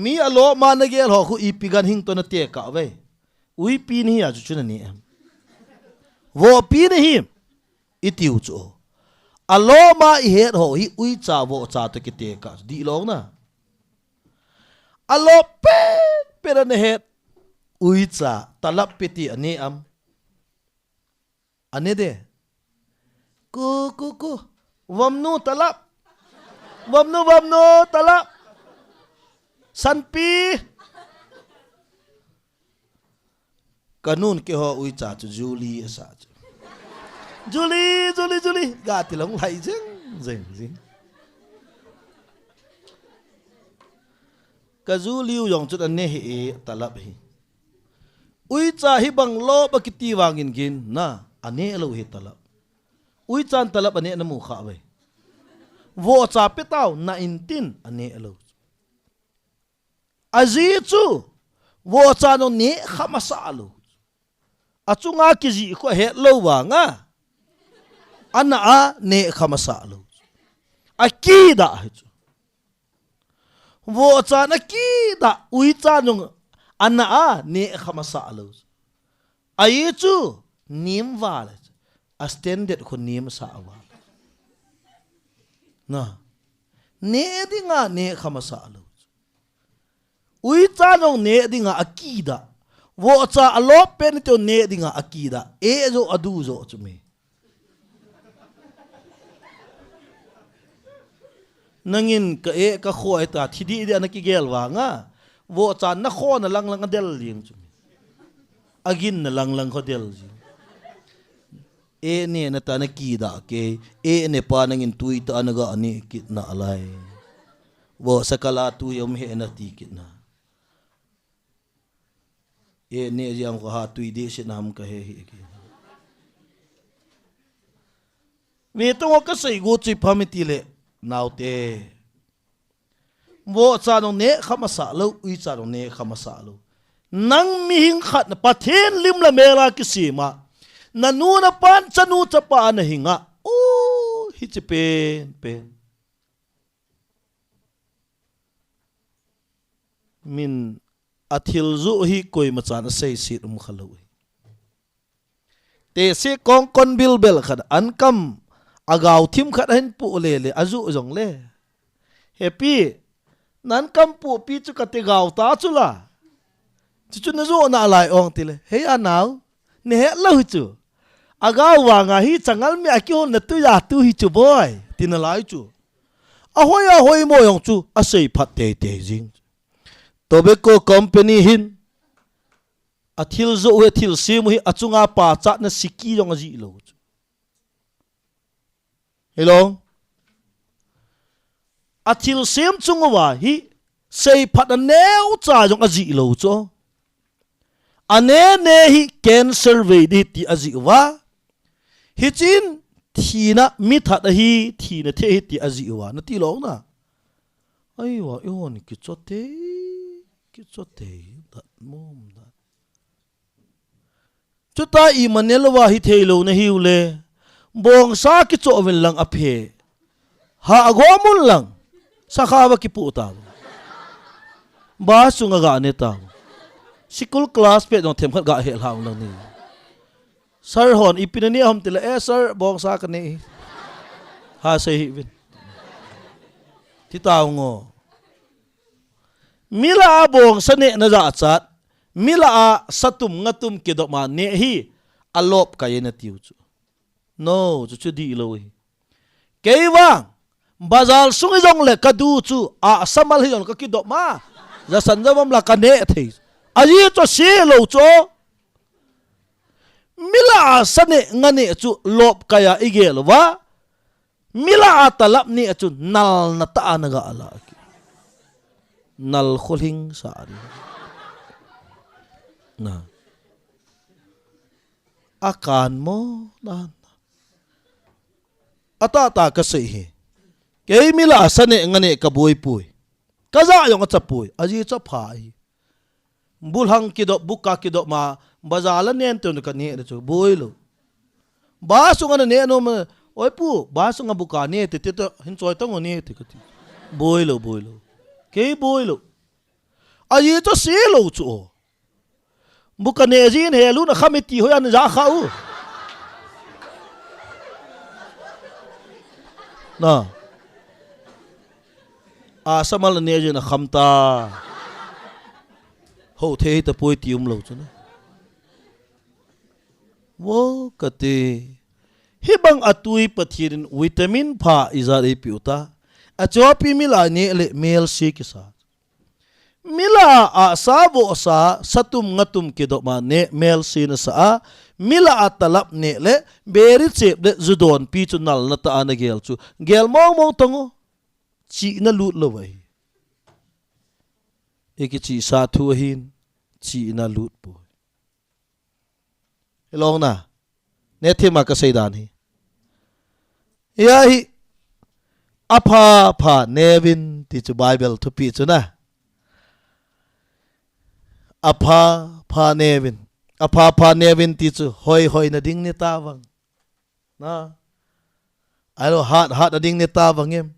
Speaker 2: mi alo ma na gel ho khu ipi gan hing to na te ka ve ui pi ni ya chu chu na ni em vo pi ni hi itiu chu alo ma I he ho hi ui cha vo cha to ki te ka di long na alo pe na he ui cha talap peti ani am ane de ku wamnu talap wamnu talap sanpi kanun ke ho ui cha chu Julie asa chu Julie ga ti long lai jeng ka Julie yong chu ane hi talap hi ui cha hi bang lo ba kiti wangin gin na ane lo hi talap ui chan talap ane na mu kha we vo cha pe taw na intin ane lo azi chu vo cha no ne khamasa lo achunga kiji ko he lo wa nga ana a ne khamasa lo akida chu vo cha na kida ui cha no ana a ne khamasa lo ai chu nim wal extended ko nim sa wa na ne dinga ne khamasa lo ui cha no ne dinga akida wo cha alo pen to ne dinga akida e zo adu zo chume nangin ka e ka khoi ta thidi de na ki gel wa nga wo cha na kho na lang del ling chume agin na lang ko del ji e ne na ta na ki da ke e ne pa nangin tui ta na ga ani kit na alai wo sakala tu yom he na ti kit na e ne jam ko ha tui de se nam ka he ke me to ka sei go chi phamiti le naute wo cha no ne khamasa lo ui cha no ne khamasa lo nang mi hing khat na pathen lim la mela ki sima nanu na pan chanu chapa na hinga o hi che pen min athil zu hi koi machan sei sit khalo te se kong kon bil bel khat an kam agaw thim khat hen pu le le azu jong le happy nan kam pu pi chu ka te gaw ta chu la chu na zo na lai ong ti le he anaw ne he lo chu agaw wa nga hi changal mi akyo na tu ya tu hi chu boy tin lai chu a hoi mo yong chu a sei phat te te jing tobacco company hin a thil zo he thil sim hi achunga pa cha na siki jong a ji lo chu hello a thil sim chungwa hi sei phat a neu cha jong a ji lo chu ane ne hi cancer ve di ti a ji wa hi chin thina mi that a hi thina the hi ti a ji wa na ti lo na ai wa yon ki chote that mom that chuta I manelwa hi theilo na hiule bong sa ki cho vel lang aphe ha agomul lang sa khawa ki pu ta ba sunga ga ne ta sikul class pe dong them khat ga hel haung lang ni sir hon ipinani hom tila sir bong sa ka ni ha se hi vin ti taw ngo mila bong sane na za chat mila a satum ngatum ke do ma ne hi alop ka yena tiu chu no chu di lo hi keiwang bazal sungi jong le ka du chu a samal hi jong ka ki do ma za sanjamam la ka ne thei aji to se lo cho mila sane ngane chu lop kaya igel wa mila atalap ni chu nal na ta na ga ala nal kholing sa ari na akan mo na ata ka sei hi ke mila sane ngane ka boi pui kaza yong cha pui aji cha phai bulhang ki do buka ki do ma bazala nen to ka ne chu boi lo ba su ngana ne no ma oi pu ba su nga buka ne te te to hin choi tong ne te ka ti boi lo ke boi lo aji to se lo chu buka ne jin he lu na khamiti ho yan ja kha u na a samal ne jin khamta ho the ta poi tium lo chu na wo ka te hibang atui pathirin vitamin pha izare piuta a chopi mila ne le mel si ki sa mila a sa bo sa satum ngatum ke do ma ne mel si na sa mila atalap ne le beri chep le zudon pi chu nal na ta na gel chu gel mong tongo chi na lut lo wai eki chi sa thu hin chi na lut po helong na ne thema ka sei dan hi ya hi apha nevin ti chu bible thu pi chu na apha nevin ti chu hoi na ding ne ta wang na alo hat na ding ne ta wang em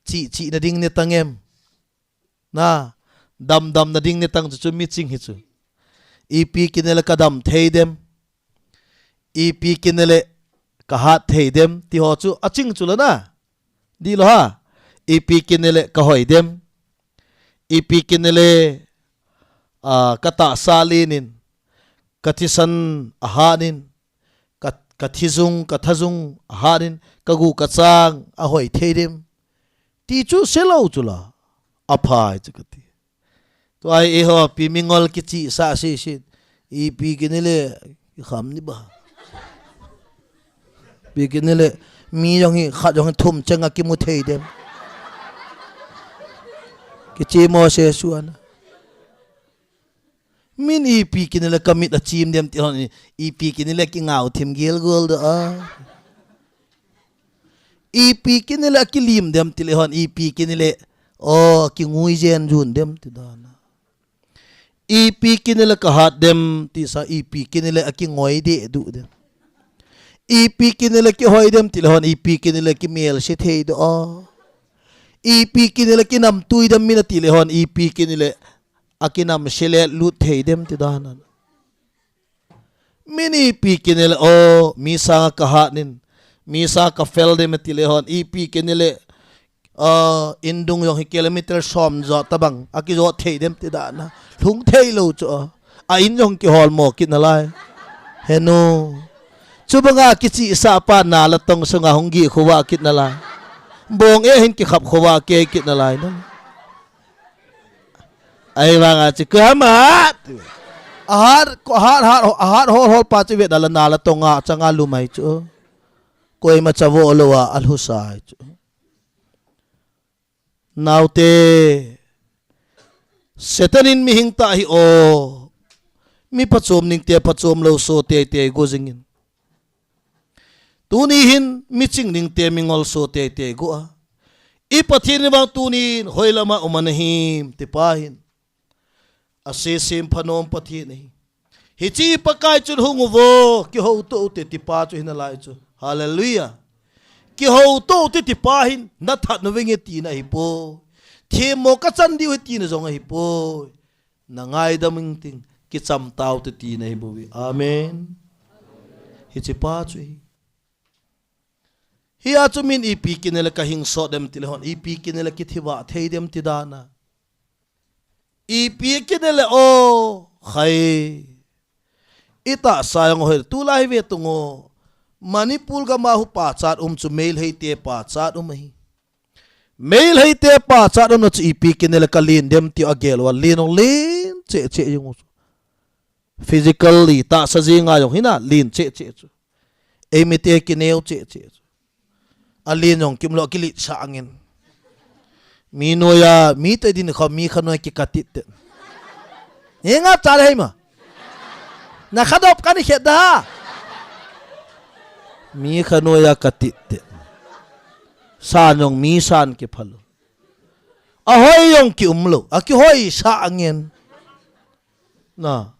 Speaker 2: chi na ding ne tang em na dam na ding ne tang chu mi ching hi chu ipi kinele kadam thei dem ipi kinele ka hat thei dem ti ho chu aching chu la na di lo ha ipi kinele ka hoi dem ipi kinele kata salinin katisan ahanin kathazung ahanin kagu kachang ahoi thei dem ti chu selo chu la aphai chu kati to ai e ho pi mingol ki chi sa si i pi kinele kham ni ba pi kinele mi yong hi khat yong thum changa ki mu thei dem ki chi mo se suan min i pi kinele kamit a chim dem ti hon i pi kinele ki ngau thim gel gol da i pi kinele ki lim dem ti le hon i pi kinele o ki ngui jen jun dem ti da na ipi kinila kahat dem ti sa ipi kinila aki ngoi de du dem ipi kinila ki hoi dem tilhon ipi kinila ki mel se thei do ipi kinila ki nam tui dem mina tilhon ipi kinila aki nam sele lut thei dem ti danan mini pi kinel o misa kahanin misa ka felde metilehon ipi kinele indung yong kilometer som zo tabang aki zo thei dem ti da na lung thei lo cho a in yong ki hol mo kinalai heno chubanga kichi sa pa na la tong sunga honggi khuwa kinalai bong e hin ki khap khuwa ke kinalai no ai wanga chi kama ahar hol pa chi ve dala na la tonga changa lumai chu koi ma chawo lowa alhusai chu naute setanin mi hingta hi o mi pachom ning te pachom lo so te go jingin tuni hin mi ching ning te mingol so te go a I pathin bang tunin hoilama umanahim tipahin asesim phanom pathin hi hichi pakai chun hunguvo ki ho to te tipa chu hinalai chu hallelujah ki ho to ti tipahin na that no wenge ti na hi po the mo ka chan di ti na zong hi po na ngai da ming ting ki cham taw ti na hi bo amen hi chi pa chu hi a chu min ipi kinela ka hing so dem tilhon ipi kinela ki thiwa thei dem ti dana ipi kinela o khai ita sayang hoy tulai ve tungo Manipur ga mahu pa chat chu mail hei te pa chat hi mail hei te pa chat no chi pi kinel kalin dem ti agel wa linong lin che yung physically ta sa jinga yung hina lin che chu emite kineu che alin yung kimlo kili sa angin minoya mi te din kho mi khano ki katit yenga char hei ma na khadop kan kheda mi khanoya katit sanong mi san ki phalo ahoy yong ki umlo aki hoy sa angin na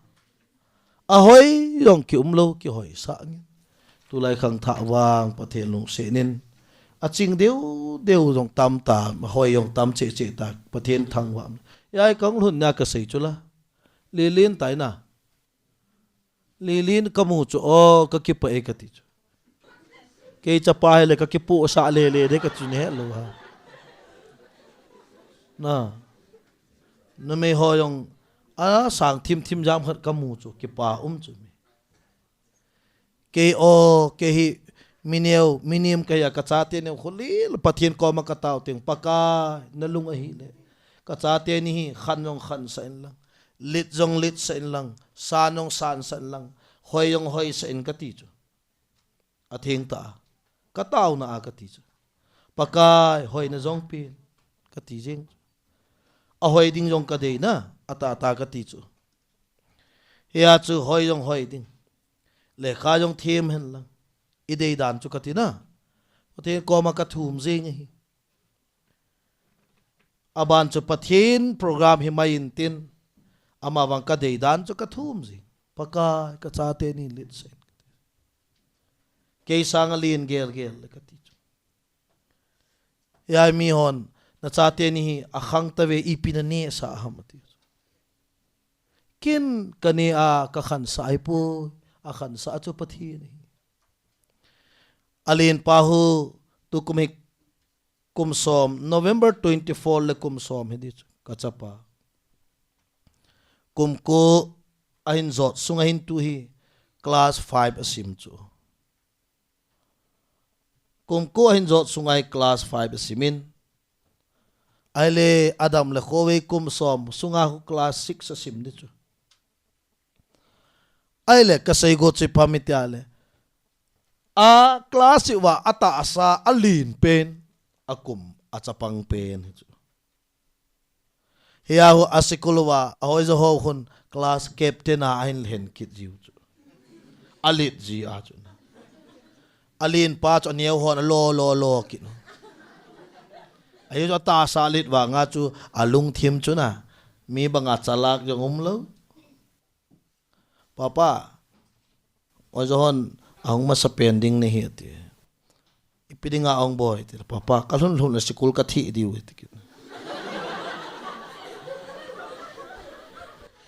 Speaker 2: ahoy yong ki umlo ki hoy sa angin tulai khang tha wang pathe lung se nin aching deu jong tam ta hoy yong tam che ta pathen thang wa yai kong hun na ka sei chula lilin tai na lilin kamu chu o ka ki pa e ka ti ke chapa hele ka ki pu sa le de ka chune lo ha na me ho yong a sang thim jam khat kamu chu ki pa chu me ke o ke hi minim ka ya ka cha te ne khulil pathin ko ma ka taw ting paka nalung a hi le ka cha te ni khan yong khan sa in lang lit sa in lang sanong san lang hoy yong hoy sa in ka ti chu athing ta kataw na akati chu pakai hoy na jong pin kati jing a hoy ding jong ka de na ata kati chu ya chu hoy ding le kha jong them hen lang idei dan chu kati na te ko ma ka thum jing hi aban chu pathin program hi main tin ama wang ka de dan chu ka thum jing pakai ka cha te ni lit se kay sang alin gel kati ya mi hon na chate ni akhang tawe ipinani sa ahamati kin kani a ka khan sa ipo a khan sa chu pathi ni alin pahu tu kumsom November 24 le kumsom hedi ka chapa kumko ahin zot sungahin tu hi class 5 asim chu kumko ahin zot sungai class 5 asimin aile adam le khowe kumsom sunga hu class 6 asim ni chu aile kasai go chi pamitiale a class wa ata asa alin pen akum achapang pen hiya hu asikulwa ahoy zo ho hun class captain a ahin hen kit jiu chu alit ji a chu alin pa cho nieu hon lo ki ayo cho ta salit wa nga chu alung thim chu na mi banga chalak jong lo papa ojon ang masa pending ni hiti ipidinga ang boy ti papa kalun na sikul ka thi diu ti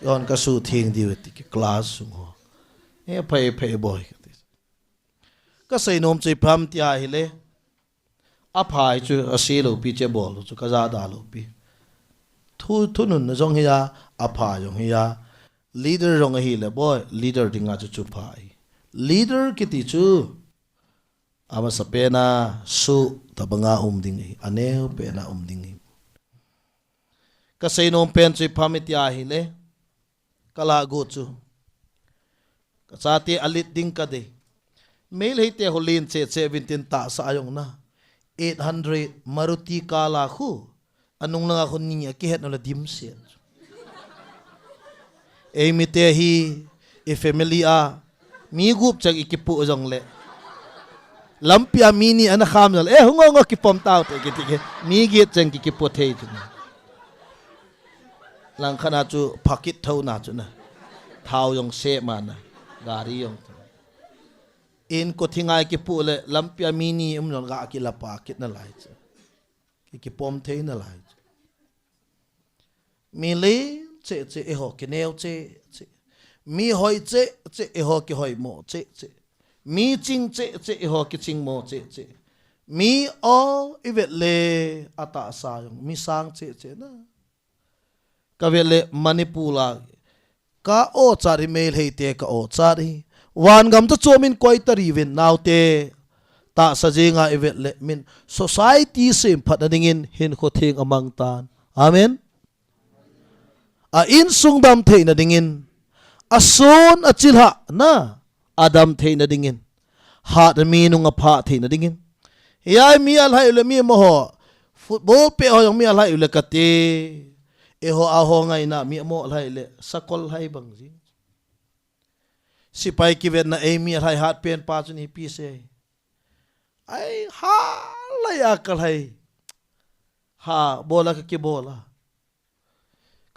Speaker 2: yon ka su thing diu ti class sung ho he phê boy ka sei nom chei pham tia hi le a phai chu a si lo pi che bol chu ka za da lo pi thu nun na jong hiya a pha jong hiya leader rong hi le boy leader dinga chu phai leader kiti chu ama sapena su tabanga ding hi aneu pena ding hi ka sei nom pen chu pham tia hi le kala go chu ka chati alit ding ka de mail hei te holin che 17 ta sa ayong na 800 Maruti kala khu anung lang ako niya kihet na dim se e mi te hi e family a mi group chang ikipu jong le lampia mini ana kham jal e hungo ki pom taw te ki mi gi chang ki pu thei chu lang khana chu phakit thau na chu na thau yong se ma na gari yong in ko thingai ki pu le lampia mini non ga ki la pa kit na lai ki pom thei na lai mi le che e ho ki neo che mi hoi che e ho ki hoi mo che mi ching che e ho ki ching mo che mi o i vet le ata sa yong mi sang che na ka vet le manipula ka o chari mail hei te ka o chari wan gam to chomin koi tari ven naute ta sajinga evet le min society sim phatadingin hin kho thing amang tan amen a in sung dam theina dingin asun achilha na adam theina dingin ha da mi nunga pha theina dingin yai mi al hai le mi mo ho football pe ho mi al hai le kate e ho a ho ngai na mi mo al hai le sakol hai bang ji sipai ki vet na emi hai hat pen pa chuni pi se ai ha la ya kal hai ha bola ka ki bola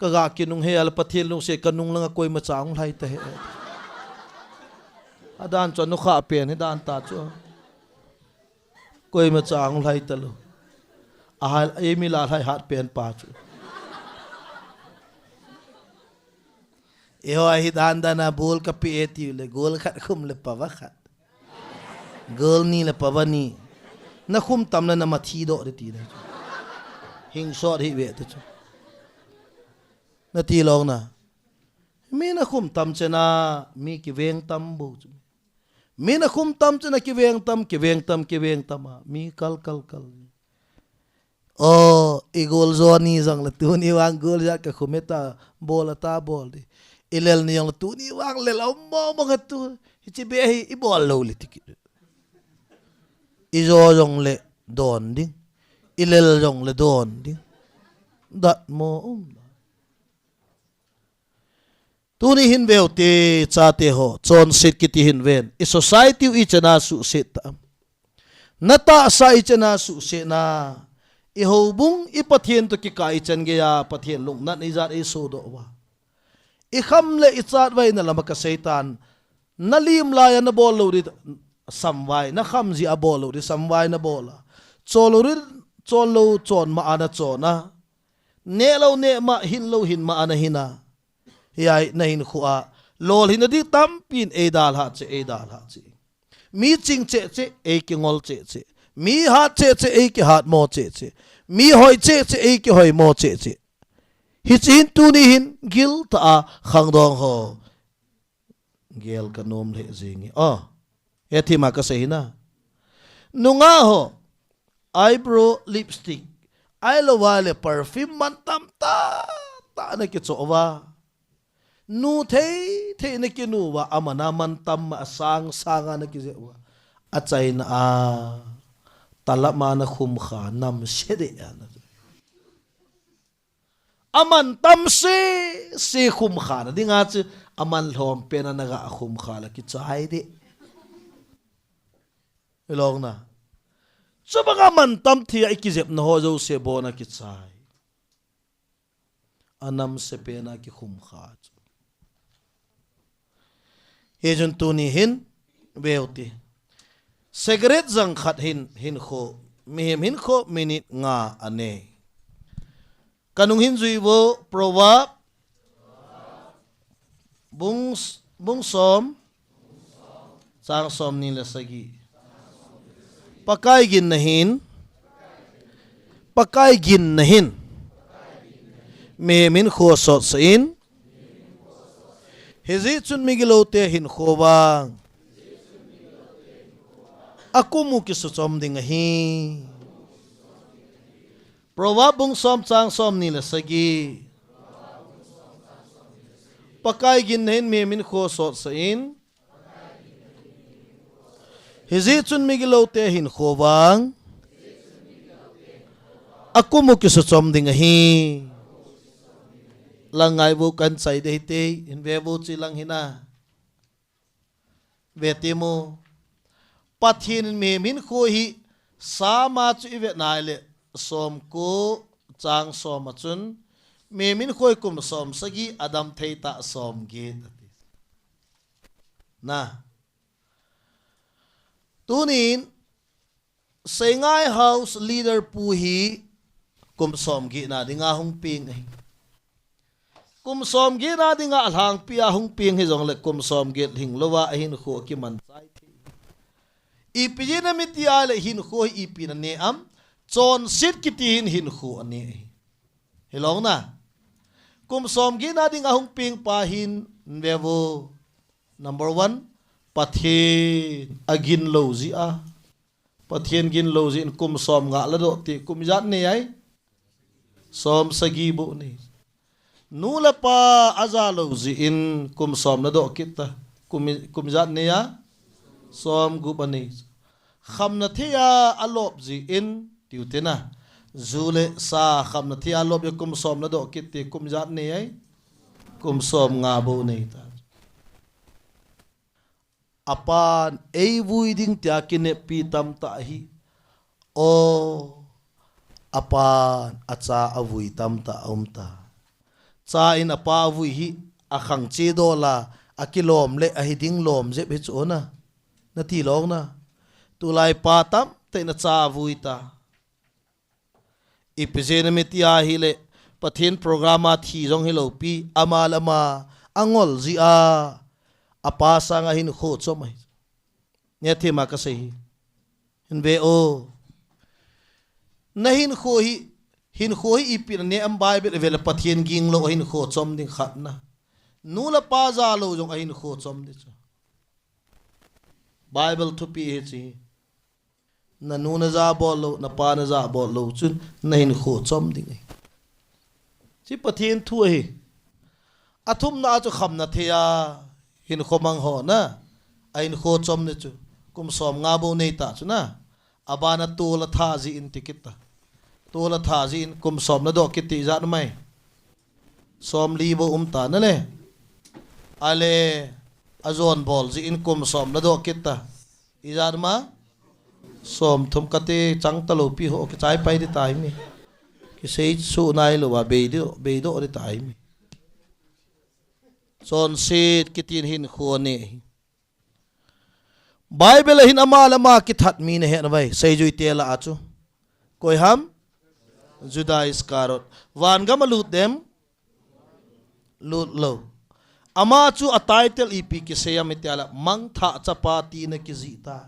Speaker 2: ka ga ki nung he al pathil nung se kanung langa koi ma chang lai ta he adan chon nu kha pen he dan ta chu koi ma chang lai ta lo a emi la hai hat pen pa chu eo ahi dandana bol ka pieti le gol khat khum le pawa khat gol ni le pawa ni na khum tam na ma thi do de ti na hing shot hi ve te chu na ti long na mi na khum tam chena mi ki veng tam bu chu mi na khum tam chena ki veng tam mi kal o igol zoni jang la tu ni wang gol ja ka khumeta bola ta bol di ilel ni yang tu ni wang le la mo ka tu chi be hi I bol lo li tik I zo jong le don ding ilel jong le don ding dat mo tu ni hin veo te cha te ho chon sit ki ti hin ven I society I chana su sit nata sa I chana su se na I ho bung I pathian to ki kai chan ge ya pathian lung na ni zat I so do wa I kham le I chat vai na lama ka seitan na lim la ya na bol lo ri samwai na kham ji a bol lo ri samwai na bola cholo ri cholo chon ma ana chona ne lo ne ma hin lo hin ma ana hina yai na hin khuwa lol hin di tam pin e dal ha che mi ching che e ki ngol che mi ha che e ki hat mo che mi hoi che e ki hoi mo che hi chin tu ni hin gil ta khang dong ho gel ka nom le zingi ethi ma ka sei na nunga ho eyebrow lipstick ai lo wale perfume man tam ta na ki cho wa nu the na ki nu wa amana man tam ma sang na ki je wa achai na talama na khum kha nam se de na aman tam se khum kha na dinga chu aman hlom pe na ga khum kha la ki chai de long na so banga man tam thi ai ki jep na ho zo se bo na ki chai anam se pe na ki khum kha he jun tu ni hin beauty cigarette jang khat hin kho mi hin kho minute nga ane kanung hin zui wo proverb bung som chang som ni la sagi pakai gin nahin pakai gin nahin me min kho so sein hezi chun migilote hin khowang akumu ki su chom ding hi proverb bung som chang som ni la sagi pakai gin nahin me min kho so sein hezi chun migilote hin khowang akumu ki su chom ding hi langai bu kan sai de te in ve bu chi lang hina ve te mo pathin me min kho hi sama chu ve nai le som ko chang som chun me min khoi kum som sagi adam theita som ge na tunin sengai house leader pu hi kum som gi na dinga hung ping kum som gi na dinga alhang pia hung ping hi jong le kum som ge hing lowa hin kho ki man sai thi ipi na mitia le hin kho ipi na ne am chon sit ki tin hin kho ani helong na kum som gi na dinga hung ping pa hin vevo number 1 pathin agin lo ji a pathin gin lo ji in kum som nga la do ti kum jat ne ai som sagi bu ni nula pa azalo zi in kum som na do kita kum jat ne ya som gu bani kham na thia alop zi in tiutena zule sa kham na thia alop ya kum som na do kit kum jat ne ai kum som nga bu ne ta apan ei vui ding tia kine pi tam ta hi o apan acha avui tam ta ta cha in apa vui hi akhang che do la akilom le ahi ding lom je be chona na ti long na tu lai pa tam te na cha vui ta ipizena metia hi le pathin programa thi jong hi lo pi amalama angol ji a apa sanga hin kho chomai ne thema ka sei hin ve o na hin kho hi ipi ne am bible vel pathian ging lo hin kho chom ding khat na nula pa za lo jong hin kho chom di cha bible to pi he chi na nu na za bo lo na pa na za bo lo chun na hin kho chom ding chi pathian thu hi athum na chu kham na thea hin khomang ho na ain kho chom ne chu kum som nga bo nei ta chu na abana tu la tha ji in tikita tu la tha ji in kum som na do kiti za na mai som li bo ta na le ale azon bol ji in kum som na do kita i za ma som thum kate chang ta lo pi ho ke chai pai di tai mi ki sei su nai lo wa be do di tai mi son sit kitin hin khone bible hin amal ama ki that mi ne he na vai sei jui te la achu koi ham juda iskarot wan gam lut dem lut lo ama chu a title ep ki seya mitala mang tha chapati na ki zita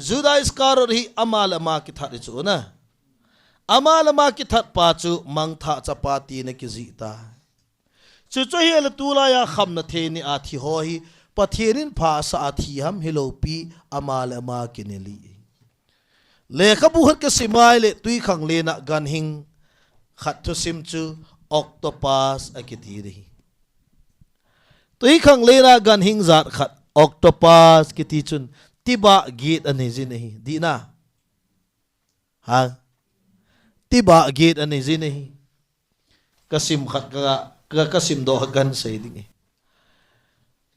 Speaker 2: juda iskarot hi amal ama ki that chu na amal ama ki that pa chu mang tha chapati na ki zita chu chu hi la tu la ya kham na the ni a thi ho hi pathienin pha sa a thi ham hilopi amal ama ki ne li le khabu hat ke simai le tui khang le na gan hing khat thu sim chu octopus akiti ri tui khang le na gan hing zat khat octopus kiti chun tiba gate ane ji nahi di na ha tiba gate ane ji nahi kasim khat ka kasim do gan sai ding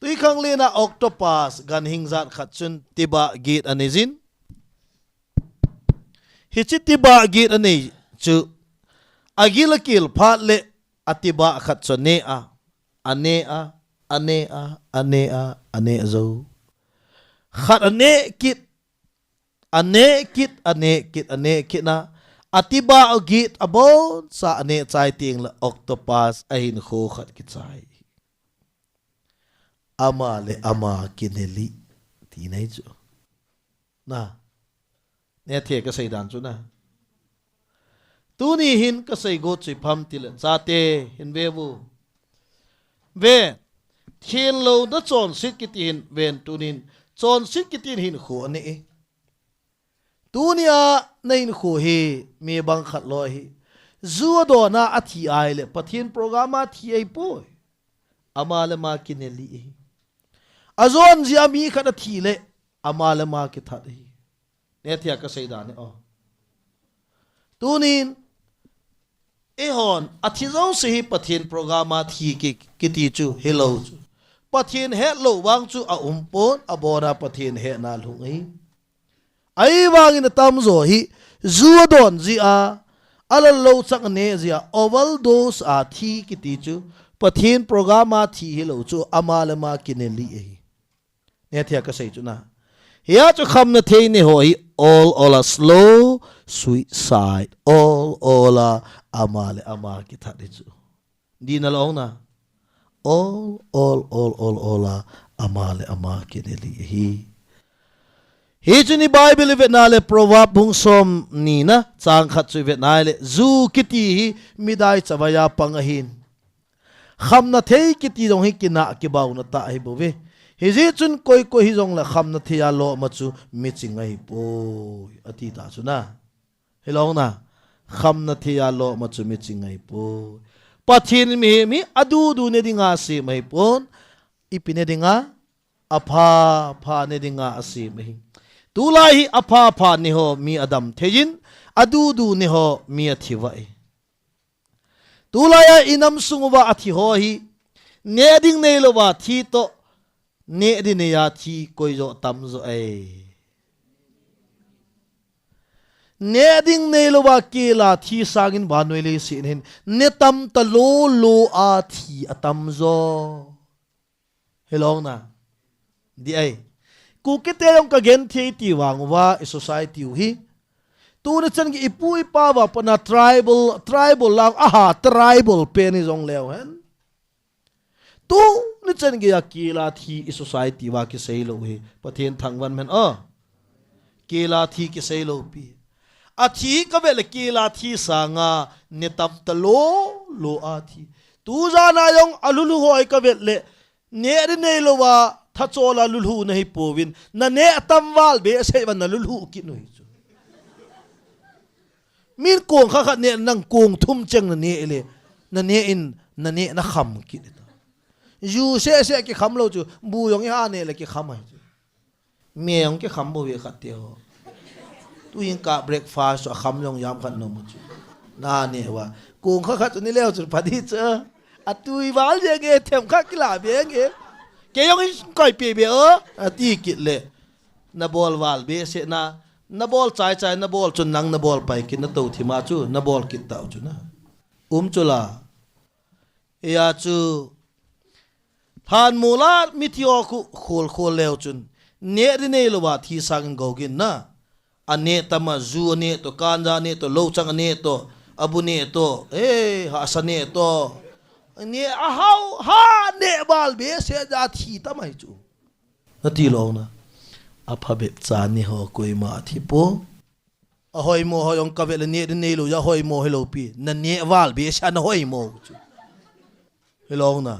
Speaker 2: tui khang le na octopus gan hing zat khat chun tiba gate ane jin hichiti ba git ane chu agil kil phat le atiba khat cho ne a ane zo khat ane kit na atiba git abon sa ane chai ting la octopus ahin kho khat ki chai ama le ama kineli ti nei chu na ne the ka sei dan chu na tu ni hin ka sei go chi pham til cha te hin ve bu ve thiên lâu đã chọn sit cái tiền ven tu nín chọn sit cái tiền hin khổ này tu nia nên khổ hi mi bang khát loi hi zua do na athi ai le pathin program athi ai poi amale ma kineli azon zia mi khát athi le amale ma ki that hi ne thia ka sei da ne o tu nín e hon athi zo se hi pathin program athi ki ti chu hello chu pathin he lo wang chu a pon a bona pathin he na lung ai wang in tam zo hi zuwa don ji a ala lo chak ne ji a oval dos a thi ki ti chu pathin program a thi hi lo chu amala ma kineli ne thia ka sei chu na ya chu kham na thei ne ho hi all a slow sweet side all a amale ama ki tha de chu di na lo na all amale ama kineli hi chuni bible ve na le proverb bung som ni na chang khat chu ve na le zu kiti hi midai chawaya pangahin kham na thei kiti dong hi kina ki baw na ta hi bo ve hi ji chun koi hi jong la kham na thia lo ma chu mi chingai po ati ta chu na helong na kham na thia lo ma chu mi chingai po pathin mi adu du ne dinga si mai pon ipine dinga apha ne dinga asi mai tulai hi apha ni ho mi adam thejin adu du ni ho mi athiwai tulaya inam sungwa athi ho hi ne ding nei lo wa thi to ne di ne ya thi koi zo tam zo ne ding nei lo wa ke la thi sangin ba noi le sin hin ne tam ta lo a thi atam zo helong na di ai ku ke te yong ka gen thi ti wang wa society hi tu na chan gi ipui pa wa pana tribal lang aha tribal pen is ong leo hen tu na chan gi akila thi society wa ki sei lo hi pathen thangwan men kila thi ki sei lo pi a thi ka vel kila thi sanga ne tam ta lo a thi tu za na yong alulu hoi ka vel le ne de ne lo wa tha chola lulhu nahi povin na ne atamwal be se ban na lulhu ki noi chu min kong kha ne nang kong thum cheng na ne le na ne in na ne na kham ki yu se ki kham lo chu bu yong ha ne le ki kham ai chu me yong ki kham bo we khat te ho tu yin ka breakfast a kham yong yam khat no mu chu na ne wa kong kha chu ni le chu phadi cha atui wal je ge them kha ki la be ge ke yong koi pe be ti kit le na bol wal be se na bol chai na bol chun nang na bol pai ki na to thi ma chu na bol kit tau chu na chula ya chu than mula mitio khu khol leo chun ne ri ne lo wa thi sang go gin na ane tama zu ne to kanja ne to lo chang ne to abu ne to ha sa ne to ne a ha ne bal be se ja thi tamai chu na ti lo na aphabe cha ni ho koi ma thi po a hoi mo ho yong ka vel ne lo ya hoi mo hello pi na ne wal be sha na hoi mo chu hello na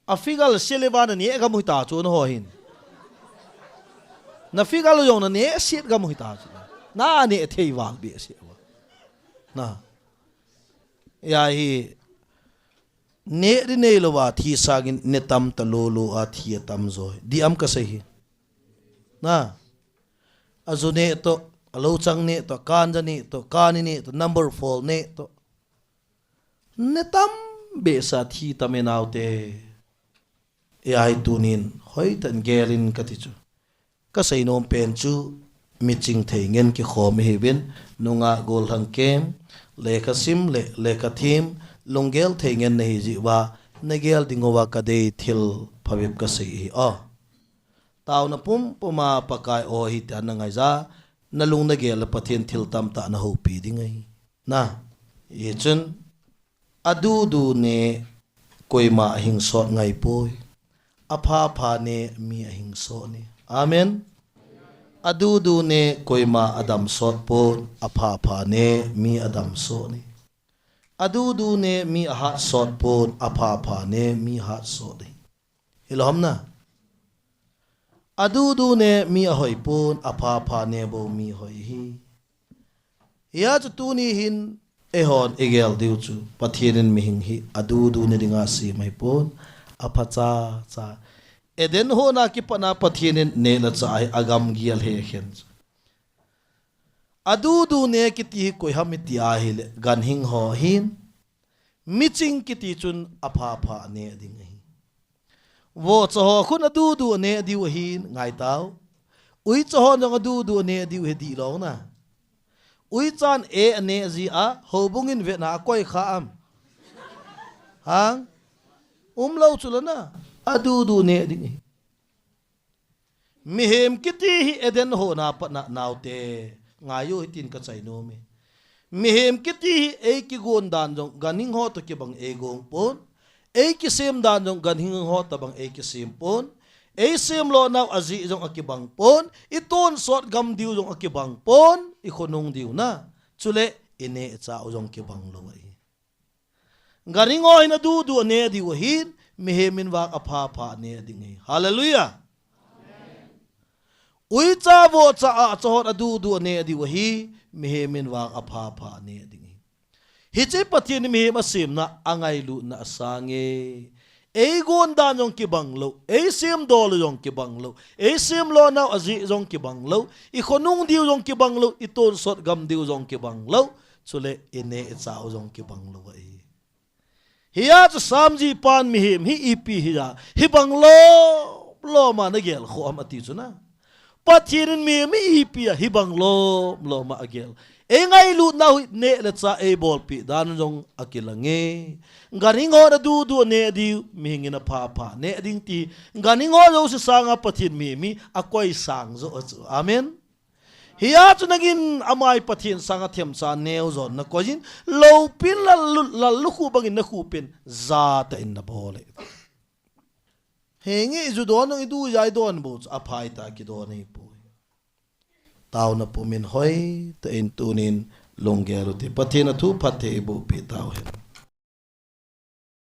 Speaker 2: a figal seleva na ne ga mu ta chu no ho hin na figal yong na ne sit ga mu ta chu na ne thei wal be se na ya hi ne ri ne lo wa thi sagin ne tam ta lo a thi tam zo di am ka sahi na azune to alo chang ne to kanja ne to kani ne to number 4 ne to ne tam be sa thi tamenaute ai tunin hoi tan gelin ka ti chu ka sei nom pen chu mi ching thei ngen ki khom hi ben nunga gol hang kem le ka sim le ka thim longel thei ngen nei ji wa negel dingowa ka dei thil phawip ka sei hi taw na puma pakai o hi ta na ngai za na lung na gel pathian thil tam ta na ho pi dingai na ye chun adu du ne koi ma hing sot ngai poi apha pha ne mi ahing so ni amen adu du ne koima adam sot pon apha pha ne mi adam so ni adu du ne mi ha sot pon apha pha ne mi ha so ni hilom na adu du ne mi hoi pon apha pha ne bo mi hoi hi ya tu ni hin ehon egel diu chu pathienin mi hing hi adu du ne dinga si mai pon apha cha cha eden ho na ki pana pathienin ne la cha agam gial he khen adu du ne ki ti koi hamiti a hi gan hing ho hin miching ki ti chun apha pha ne ding hi wo cho khun adu du ne diu hin ngai tau ui cho jong adu du ne diu he di lo na ui chan e ane ji a hobungin ve na koi kha am hang lo chulana adu du ne ding mi hem kiti hi eden ho na pa na naute ngayo hitin ka chai no me mi hem kiti hi e ki gon dan jong ganing ho to ki bang e gong pon e ki sem dan jong ganing ho ta bang e ki sem pon e sem lo naw azi jong akibang pon iton sot gam diu jong akibang pon i khonung diu na chule ine cha jong ki bang lo ai ganing ho ina du du ne diu hin mi hemin wa apha pha ne ding hallelujah ui cha bo cha a chot adu du ne diu hi mi hemin wa apha pha ne ding hi che pathin mi ma sim na angai lu na sange ei gon dan jong ki banglo ei sim dol jong ki banglo ei sim lo na azi jong ki banglo i khonung diu jong ki banglo i ton sot gam diu jong ki banglo chule ine cha jong ki banglo ai hiya chu samji pan mi him hi ipi hiya hi banglo lo ma na gel kho am ati chuna pathirin mi mi ipi hi banglo lo ma agel engai lu na ne la cha e bol pi dan jong akilange ganing ho da du du ne di mi ngina pha pha ne ding ti ganing ho lo se sanga pathin mi akoi sang zo amen hiya chu nagin amai pathin sanga them cha neu zon na kojin lo pin la lu khu bangin na khu pin za ta in na bole hengi ju don ngi du jai don bu aphai ta ki don nei pu tao na pumin hoi ta in tunin longgero ti pathina thu pathe bu pi tao hen